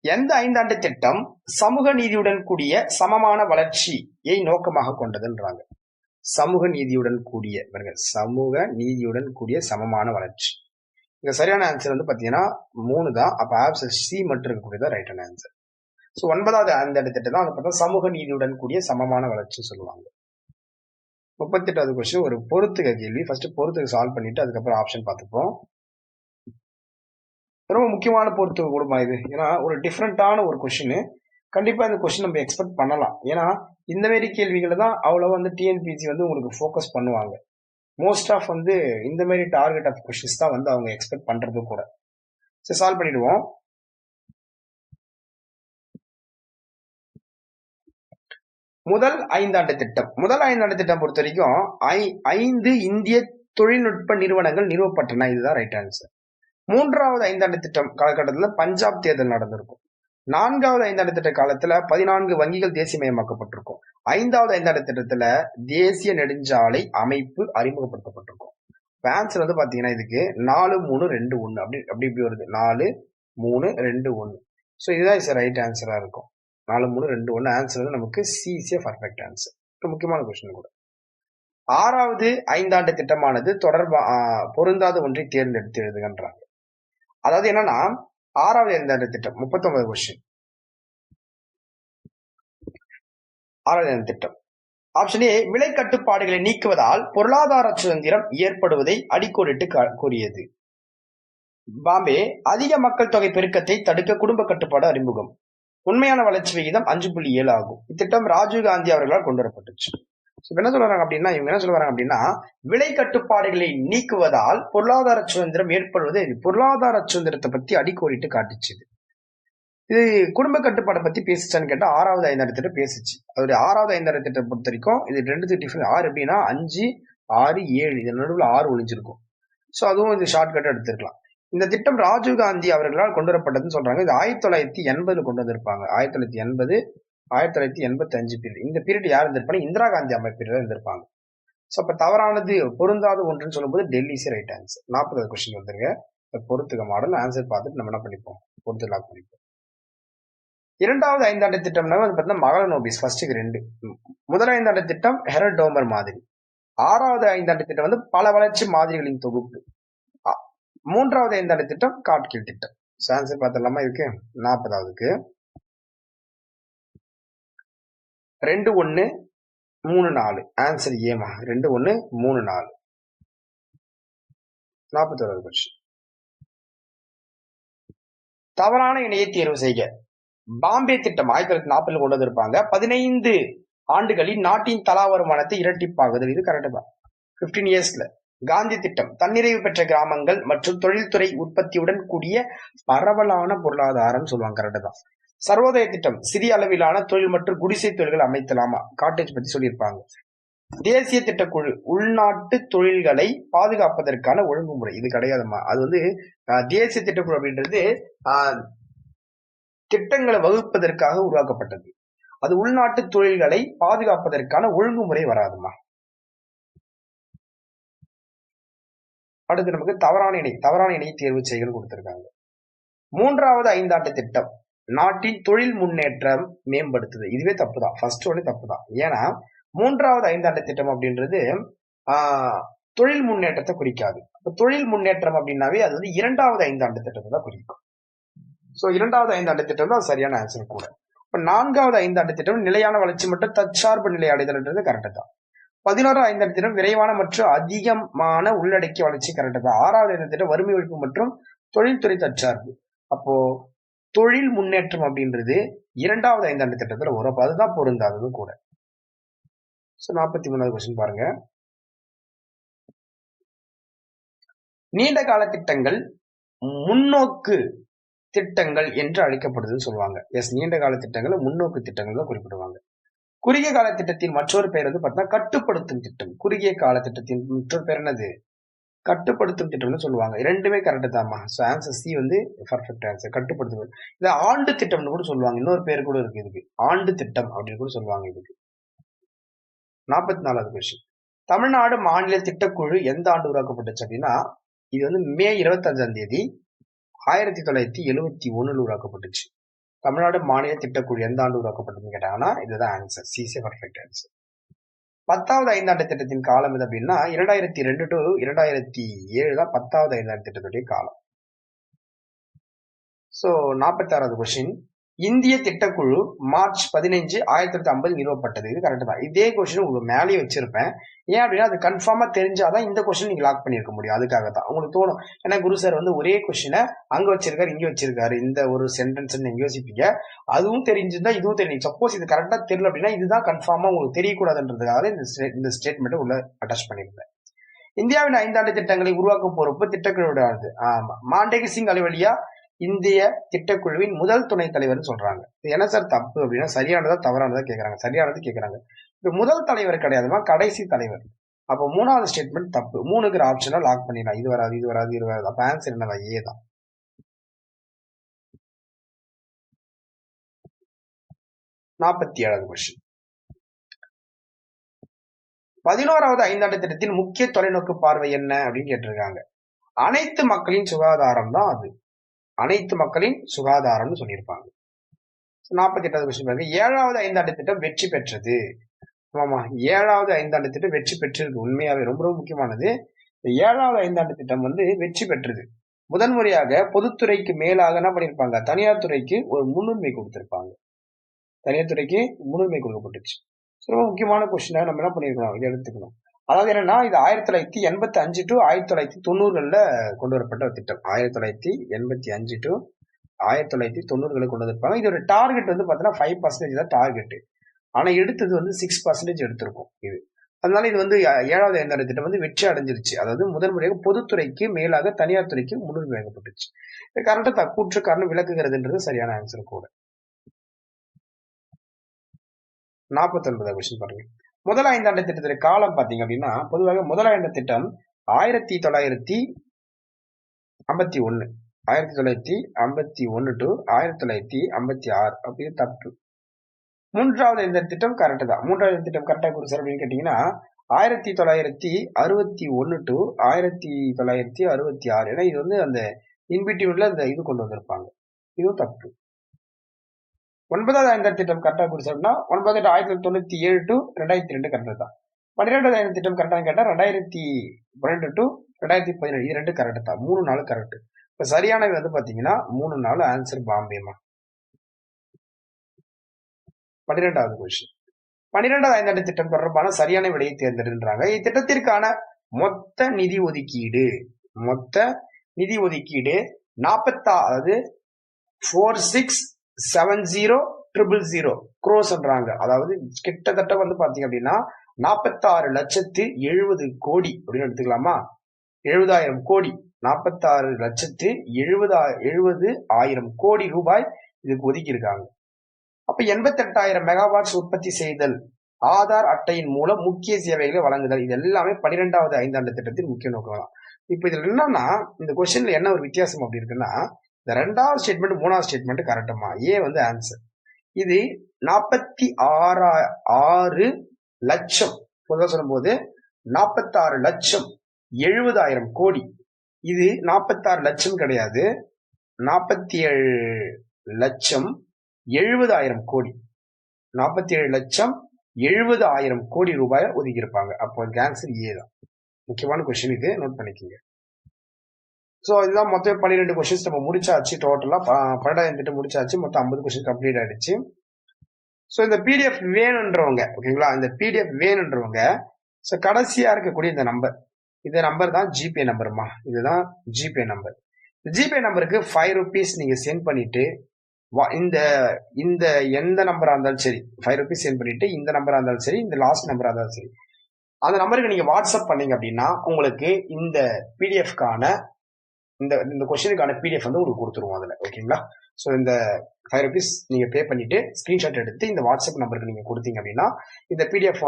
A: எந்த 5 ஆண்டு திட்டம் சமூக நீதியுடன் கூடிய சமமான வளர்ச்சியை நோக்கமாக கொண்டதுன்றாங்க. சமூக நீதியுடன் கூடிய, சமூக நீதியுடன் கூடிய சமமான வளர்ச்சி. இங்க சரியான ஆன்சர் வந்து பாத்தீங்கன்னா 3 தான். அப்ப ஆப்ஷன் சி மட்டும் இருக்கக்கூடியதான் ரைட்டான ஆன்சர். சோ 9வது 5 ஆண்டு திட்டம் தான் வந்து பார்த்தா சமூக நீதியுடன் கூடிய சமமான வளர்ச்சி சொல்லுவாங்க. 38வது கொஸ்டின் ஒரு பொறுத்துக கேள்வி. ஃபர்ஸ்ட் பொறுத்துக சால்வ் பண்ணிட்டு அதுக்கப்புறம் ஆப்ஷன் பார்த்துப்போம். ரொம்ப முக்கியமான பொறுத்துக கூடுமா இது? ஏன்னா ஒரு டிஃப்ரெண்டான ஒரு கொஸ்டின். கண்டிப்பா இந்த கொஸ்டின் நம்ம எக்ஸ்பெக்ட் பண்ணலாம். ஏன்னா இந்த மாதிரி கேள்விகளை தான் அவ்வளவு வந்து டிஎன்பிசி வந்து உங்களுக்கு ஃபோக்கஸ் பண்ணுவாங்க. மோஸ்ட் ஆஃப் வந்து இந்த மாதிரி டார்கெட் ஆஃப் கொஸ்டின்ஸ் தான் வந்து அவங்க எக்ஸ்பெக்ட் பண்றது கூட. சரி, சால்வ் பண்ணிடுவோம். முதல் ஐந்தாண்டு திட்டம் பொறுத்த வரைக்கும் 5 இந்திய தொழில்நுட்ப நிறுவனங்கள் நிறுவப்பட்டன. இதுதான் ரைட் ஆன்சர். 3வது ஐந்தாண்டு திட்டம் காலகட்டத்தில் பஞ்சாப் தேர்தல் நடந்திருக்கும். 4வது ஐந்தாண்டு திட்ட காலத்துல 14 வங்கிகள் தேசியமயமாக்கப்பட்டிருக்கும். 5வது ஐந்தாண்டு திட்டத்துல தேசிய நெடுஞ்சாலை அமைப்பு அறிமுகப்படுத்தப்பட்டிருக்கும். ஆன்சர் வந்து பாத்தீங்கன்னா இதுக்கு 4, 3, 2, 1 அப்படி வருது. 4, 3, 2, 1. ஸோ இதுதான் ரைட் ஆன்சரா இருக்கும். 4, 3, 2, 1 ஆன்சர் வந்து நமக்கு C is a perfect answer. முக்கியமான கொஸ்டின் கூட. 6வது ஐந்தாண்டு திட்டமானது பொருந்தாத ஒன்றை தேர்ந்தெடுத்து எழுதுகின்றாங்க. அதாவது என்னன்னா 6வது ஐந்தாண்டு திட்டம் 39 கொஸ்டின். 6வது ஐந்தாண்டு திட்டம் ஆப்ஷன் ஏ விலை கட்டுப்பாடுகளை நீக்குவதால் பொருளாதார சுதந்திரம் ஏற்படுவதை அடிக்கோடிட்டு கூறியது. பாம்பே அதிக மக்கள் தொகை பெருக்கத்தை தடுக்க குடும்ப கட்டுப்பாடு அறிமுகம். உண்மையான வளர்ச்சி விகிதம் 5.7 ஆகும். இத்திட்டம் ராஜீவ்காந்தி அவர்களால் கொண்டு வரப்பட்டுச்சு. என்ன சொல்றாங்க அப்படின்னா இவங்க என்ன சொல்றாங்க அப்படின்னா விலை கட்டுப்பாடுகளை நீக்குவதால் பொருளாதார சுதந்திரம் ஏற்படுவது பொருளாதார சுதந்திரத்தை பத்தி அடிக்கோடிட்டு காட்டுச்சு. இது குடும்ப கட்டுப்பாடை பத்தி பேசிச்சான்னு கேட்டா 6வது ஐந்தாண்டு திட்டம் பேசிச்சு. அதோட 6வது ஐந்தாண்டு திட்டம் பொறுத்த வரைக்கும் இது 2 டிஃபரன்ஸ். 6 எப்படின்னா 5, 6, 7 இது நடுவில் 6 ஒளிஞ்சிருக்கும். ஸோ அதுவும் இது ஷார்ட் கட் எடுத்துருக்கலாம். இந்த திட்டம் ராஜீவ்காந்தி அவர்களால் கொண்டு வரப்பட்டதுன்னு சொல்றாங்க. இது 1980 கொண்டு வந்திருப்பாங்க. 1980, 1985 பீரியட். இந்த பீரியட் யார் இருந்திருப்பாங்க? இந்திரா காந்தி அம்மா பீரியட் இருந்திருப்பாங்க. ஸோ அப்ப தவறானது பொருந்தாத ஒன்றுன்னு சொல்லும்போது டெல்லி இஸ் ரைட் ஆன்சர். 40வது கொஸ்டின் வந்துருங்க. பொறுத்துக்க மாடல் ஆன்சர் பார்த்துட்டு நம்ம என்ன பண்ணிப்போம்? பொறுத்து லாக் பண்ணிப்போம். 2வது ஐந்தாண்டு திட்டம்னா வந்து பார்த்தீங்கன்னா மகளநோபிஸ் ஃபர்ஸ்ட்டுக்கு 2. முதல் ஐந்தாண்டு திட்டம் ஹெரடோமர் மாதிரி. 6வது ஐந்தாண்டு திட்டம் வந்து பல வளர்ச்சி மாதிரிகளின் தொகுப்பு. 3வது ஐந்தாண்டு திட்டம் காட்கில் திட்டம். ஆன்சர் பார்த்துடலாமா? இதுக்கு 40வதுக்கு 2, 1, 3, 4 ஆன்சர் ஏமா 2, 1, 3, 4. 41வது கொஸ்டின். தவறான இணையை தேர்வு செய்க. பாம்பே திட்டம் 1940 கொண்டு வந்திருப்பாங்க. 15 ஆண்டுகளில் நாட்டின் தலா வருமானத்தை இரட்டிப்பாகுதல். இது கரெக்ட் தான். 15 இயர்ஸ்ல. காந்தி திட்டம் தன்னிறைவு பெற்ற கிராமங்கள் மற்றும் தொழில்துறை உற்பத்தியுடன் கூடிய பரவலான பொருளாதாரம் சொல்லுவாங்க. கரெக்ட் தான். சர்வோதய திட்டம் சிறிய அளவிலான தொழில் மற்றும் குடிசை தொழில்கள் அமைத்தலாமா? காட்டேஜ் பத்தி சொல்லியிருப்பாங்க. தேசிய திட்டக்குழு உள்நாட்டு தொழில்களை பாதுகாப்பதற்கான ஒழுங்குமுறை. இது கிடையாதுமா. அது வந்து தேசிய திட்டக்குழு அப்படின்றது திட்டங்களை வகுப்பதற்காக உருவாக்கப்பட்டது. அது உள்நாட்டு தொழில்களை பாதுகாப்பதற்கான ஒழுங்குமுறை வராதுமா. அடுத்து நமக்கு தவறான இணை தேர்வு செய்கள் கொடுத்திருக்காங்க. 3வது ஐந்தாண்டு திட்டம் நாட்டின் தொழில் முன்னேற்றம் மேம்படுத்துது. இதுவே தப்புதான். ஃபர்ஸ்ட் ஒன்று தப்புதான். ஏன்னா 3வது ஐந்தாண்டு திட்டம் அப்படின்றது தொழில் முன்னேற்றத்தை குறிக்காது. தொழில் முன்னேற்றம் அப்படின்னாவே அது வந்து 2வது ஐந்தாண்டு திட்டத்தை தான் குறிக்கும். சோ 2வது ஐந்தாண்டு திட்டம் தான் சரியான ஆன்சர் கூட. இப்ப 4வது ஐந்தாண்டு திட்டம் நிலையான வளர்ச்சி மற்றும் தற்சார்பு நிலை அடைதல்ன்றது கரெக்ட் தான். 11வது ஐந்தாண்டு திட்டம் விரைவான மற்றும் அதிகமான உள்ளடக்கிய வளர்ச்சி கரெக்ட் தான். 6வது ஐந்தாண்டு திட்டம் வறுமை ஒழிப்பு மற்றும் தொழில்துறை தற்சார்பு. அப்போ தொழில் முன்னேற்றம் அப்படின்றது 2வது ஐந்தாண்டு திட்டத்துல வரும். அப்ப அதுதான் பொருந்தாததும் கூட. 43வது கொஸ்டின் பாருங்க. நீண்ட கால திட்டங்கள் முன்னோக்கு திட்டங்கள் என்று அழைக்கப்படுதுன்னு சொல்லுவாங்க. எஸ், நீண்ட கால திட்டங்கள் முன்னோக்கு திட்டங்கள் தான் குறிப்பிடுவாங்க. குறுகிய கால திட்டத்தின் மற்றொரு பெயர் வந்து பார்த்தீங்கன்னா கட்டுப்படுத்தும் திட்டம். குறுகிய கால திட்டத்தின் மற்றொரு பெயர் என்னது? கட்டுப்படுத்தும் திட்டம்னு சொல்லுவாங்க. ரெண்டுமே கரெக்ட் தான்மா. ஸோ ஆன்சர் சி வந்து பர்ஃபெக்ட் ஆன்சர். கட்டுப்படுத்தும். இதை ஆண்டு திட்டம்னு கூட சொல்லுவாங்க. இன்னொரு பேர் கூட இருக்கு இதுக்கு, ஆண்டு திட்டம் அப்படின்னு கூட சொல்லுவாங்க இதுக்கு. 44வது கொஸ்டின். தமிழ்நாடு மாநில திட்டக்குழு எந்த ஆண்டு உருவாக்கப்பட்டுச்சு அப்படின்னா இது வந்து மே 25ஆம் தேதி 1971 உருவாக்கப்பட்டுச்சு. தமிழ்நாடு மாநில திட்டக்குழு எந்த ஆண்டு உருவாக்கப்பட்டதுன்னு கேட்டாங்கன்னா இதுதான் answer. C is perfect answer. 10வது ஐந்தாண்டு திட்டத்தின் காலம் இது அப்படின்னா 2002 to 2007 தான் 10வது ஐந்தாண்டு திட்டத்துடைய காலம். சோ 46வது கொஸ்டின். இந்திய திட்டக்குழு மார்ச் 15, 1950 நிறுவப்பட்டது. இது கரெக்ட் தான். இதே கொஸ்டின் உங்களுக்கு மேலேயே வச்சிருப்பேன். ஏன் அப்படின்னா அது கன்ஃபார்மா தெரிஞ்சாதான் இந்த கொஸ்டின் நீங்க லாக் பண்ணிருக்க முடியும். அதுக்காக தான் உங்களுக்கு தோணும். ஏன்னா குரு சார் வந்து ஒரே கொஸ்டினை அங்க வச்சிருக்காரு, இங்க வச்சிருக்காரு, இந்த ஒரு சென்டென்ஸ் நீங்க யோசிப்பீங்க. அதுவும் தெரிஞ்சுதான் இதுவும் தெரியும். சப்போஸ் இது கரெக்டா தெரியல அப்படின்னா இதுதான் கன்ஃபார்மா உங்களுக்கு தெரியக்கூடாதுன்றதுக்காக இந்த ஸ்டேட்மெண்ட் உள்ள அட்டாச் பண்ணிருந்தேன். இந்தியாவின் 5 ஆண்டு திட்டங்களை உருவாக்கும் பொறுப்பு திட்டக்குழுவிடாது. ஆமா, மாண்டேக சிங் அலுவலியா இந்திய திட்டக்குழுவின் முதல் துணைத் தலைவர் சொல்றாங்க. இது என்ன சார் தப்பு அப்படின்னா சரியானதா தவறானதா கேட்கறாங்க. சரியானது கேட்கறாங்க. இது முதல் தலைவர் கிடையாதுமா, கடைசி தலைவர். அப்போ 3வது ஸ்டேட்மெண்ட் தப்பு. 3ங்கிற ஆப்ஷனை லாக் பண்ணிடலாம். இது வராது, இது வராது, இது வராது. அப்ப ஆன்சர் என்னவா? ஏ தான். 47வது கொஸ்டின். 11வது ஐந்தாண்டு திட்டத்தின் முக்கிய தொலைநோக்கு பார்வை என்ன அப்படின்னு கேட்டிருக்காங்க. அனைத்து மக்களின் சுகாதாரம் தான் அது. அனைத்து மக்களின் சுகாதாரம்னு சொல்லியிருப்பாங்க. 48வது கொஸ்டின் பாருங்க. 7வது ஐந்தாண்டு திட்டம் வெற்றி பெற்றது. ஆமா, 7வது ஐந்தாண்டு திட்டம் வெற்றி பெற்றிருக்கு. உண்மையாவே ரொம்ப ரொம்ப முக்கியமானது. 7வது ஐந்தாண்டு திட்டம் வெற்றி பெற்றது. முதன்முறையாக பொதுத்துறைக்கு மேலாக என்ன பண்ணிருப்பாங்க, தனியார் துறைக்கு ஒரு முன்னுரிமை கொடுத்திருப்பாங்க. தனியார் துறைக்கு முன்னுரிமை கொடுக்கப்பட்டுச்சு. ரொம்ப முக்கியமான கொஸ்டினா நம்ம என்ன பண்ணிருக்கணும், இதை எடுத்துக்கணும். அதாவது என்னன்னா, இது 1985 டு 1990 கொண்டு வரப்பட்ட ஒரு திட்டம். 1985 டு 1990 கொண்டு வந்திருப்பாங்க. இதோட டார்கெட் பாத்தீங்கன்னா 5% தான் டார்கெட். ஆனா எடுத்தது 6% எடுத்திருக்கும் இது. அதனால இது 7வது ஐந்தாண்டு திட்டம் வெற்றி அடைஞ்சிருச்சு. அதாவது முதன்முறையாக பொதுத்துறைக்கு மேலாக தனியார் துறைக்கு முன்னுரிமை வழங்கப்பட்டுச்சு. கரெக்டா கூற்று காரணம் விளக்குகிறதுன்றது சரியான ஆன்சர் கூட. 49வது கொஸ்டின் பாருங்க. முதல் ஐந்தாண்டு திட்டத்துடைய காலம் பாத்தீங்க அப்படின்னா, பொதுவாக முதல் ஐந்தாண்டு திட்டம் 1951 1951 டு 1956 அப்படின்னு தப்பு. 3வது இந்த திட்டம் கரெக்ட் தான். 3வது திட்டம் கரெக்டா குறிச்சு அப்படின்னு கேட்டீங்கன்னா 1961 டு 1966. ஏன்னா இது அந்த இன்பிட்வீன்ல அந்த இது கொண்டு வந்திருப்பாங்க. இதுவும் தப்பு. 9வது ஐந்தாண்டு திட்டம் கரெக்டா குறிச்சோம்னா 1997 டு 2002 கரெக்டா தான். 12வது ஐந்தாண்டு திட்டம் கரெக்டான்னு கேட்டா 2012 டு 2017 இது 2 கரெக்ட் தான். 3 4 கரெக்ட். இப்ப சரியானது பாத்தீங்கன்னா 3 4 ஆன்சர் பாம்பேமா. 12வது கொஸ்டின். 12வது ஐந்தாண்டு திட்டம் தொடர்பான சரியான விடையை தேர்ந்தெடுக்கின்றாங்க. இத்திட்டத்திற்கான மொத்த நிதி ஒதுக்கீடு 4670,000 crores. அதாவது கிட்டத்தட்ட பாத்தீங்க அப்படின்னா 46,70,000 அப்படின்னு எடுத்துக்கலாமா? 70,000 கோடி. 46,70,000 கோடி ரூபாய் இதுக்கு ஒதுக்கி இருக்காங்க. அப்ப 88,000 மெகாவாட்ஸ் உற்பத்தி செய்தல், ஆதார் அட்டையின் மூலம் முக்கிய சேவைகளை வழங்குதல், இது எல்லாமே 12வது ஐந்தாண்டு திட்டத்தின் முக்கிய நோக்கம் தான். இப்ப இதுல என்னன்னா, இந்த கொஸ்டின்ல என்ன ஒரு வித்தியாசம் அப்படி இருக்குன்னா, இந்த 2வது ஸ்டேட்மெண்ட் 3வது ஸ்டேட்மெண்ட் கரெக்டமா? A answer. இது 46 லட்சம் பொதுவாக சொல்லும் போது 46,70,000 கோடி. இது 46 லட்சம் கிடையாது, 47,70,000 கோடி. 47,70,000 கோடி ரூபாய் ஒதுக்கி இருப்பாங்க. அப்போ ஆன்சர் ஏ தான். முக்கியமான கொஸ்டின் இது, நோட் பண்ணிக்கோங்க. சோ இதுதான் மொத்தம் 12 கொஸ்டின்ஸ் நம்ம முடிச்சாச்சு. டோட்டலா 12வது திட்டம் முடிச்சாச்சு. மொத்தம் 50 கொஸ்டின் கம்ப்ளீட் ஆயிடுச்சு. சோ இந்த பிடிஎஃப் வேணுன்றவங்க, ஓகேங்களா, இந்த பிடிஎஃப் வேணுன்றவங்க சோ கடைசியா இருக்கக்கூடிய இந்த நம்பர் தான் ஜிபே நம்பர்மா. இதுதான் ஜிபே நம்பர். ஜிபே நம்பருக்கு 5 rupees நீங்க சென்ட் பண்ணிட்டு இந்த எந்த நம்பரா இருந்தாலும் சரி 5 rupees சென்ட் பண்ணிட்டு, இந்த நம்பரா இருந்தாலும் சரி, இந்த லாஸ்ட் நம்பரா இருந்தாலும் சரி, அந்த நம்பருக்கு நீங்க வாட்ஸ்அப் பண்ணீங்க அப்படின்னா உங்களுக்கு இந்த பிடிஎஃப்கான இந்த கொஸ்டினுக்கான பிடிஎஃப் உங்களுக்கு கொடுத்துருவோம் அதுல. ஓகேங்களா? சோ இந்த 5 rupees நீங்க பே பண்ணிட்டு ஸ்கிரீன்ஷாட் எடுத்து இந்த வாட்ஸ்அப் நம்பருக்கு நீங்க கொடுத்தீங்க அப்படின்னா இந்த பிடிஎஃப்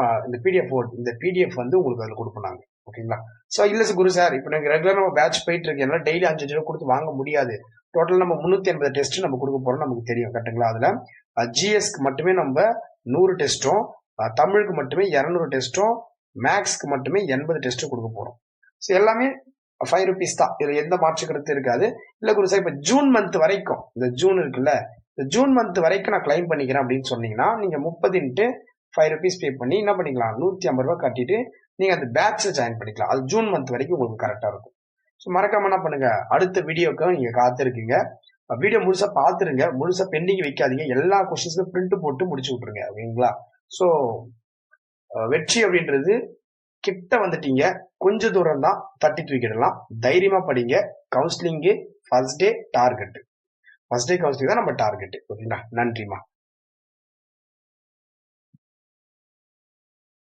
A: உங்களுக்கு அதுல கொடுப்பாங்க. ஓகேங்களா? சோ இல்ல குரு சார், இப்ப நீங்க ரெகுலர் நம்ம பேட்ச் போயிட்டு இருக்கேன், டெய்லி 5 ரூபாய் கொடுத்து வாங்க முடியாது. டோட்டல் நம்ம 380 டெஸ்ட் நம்ம கொடுக்க போறோம், நமக்கு தெரியும். கரெக்டுங்களா? அதுல ஜிஎஸ்க்கு மட்டுமே நம்ம 100 டெஸ்டும், தமிழுக்கு மட்டுமே 200 டெஸ்டும், மேக்ஸ்க்கு மட்டுமே 80 டெஸ்டும் கொடுக்க போறோம். ஸோ எல்லாமே 5 rupees தான். இதுல எந்த மாற்று கருத்து இருக்காது. இல்ல குரு சார், இப்ப ஜூன் மந்த் வரைக்கும், இந்த ஜூன் இருக்குல்ல, இந்த ஜூன் மந்த் வரைக்கும் நான் கிளைம் பண்ணிக்கிறேன் அப்படின்னு சொன்னீங்கன்னா நீங்க 30 × 5 rupees பே பண்ணி என்ன பண்ணிக்கலாம், 150 ரூபாய் கட்டிட்டு நீங்க அந்த பேட்ச்ல ஜாயின் பண்ணிக்கலாம். அது ஜூன் மந்த் வரைக்கும் உங்களுக்கு கரெக்டா இருக்கும். ஸோ மறக்காம என்ன பண்ணுங்க, அடுத்த வீடியோக்கு நீங்க காத்திருக்கீங்க. வீடியோ முழுசா பாத்துருங்க, முழுசா பெண்டிங் வைக்காதீங்க. எல்லா கொஸ்டின்ஸும் பிரிண்ட் போட்டு முடிச்சு விட்டுருங்க. ஓகேங்களா? ஸோ வெற்றி அப்படின்றது கிட்ட வந்துட்டீங்க, கொஞ்ச தூரம் தான், தட்டி தூக்கிடலாம். தைரியமா படிங்க. Counselling first day target, first day counselling தான் நம்ம டார்கெட். ஓகேங்களா? நன்றிமா.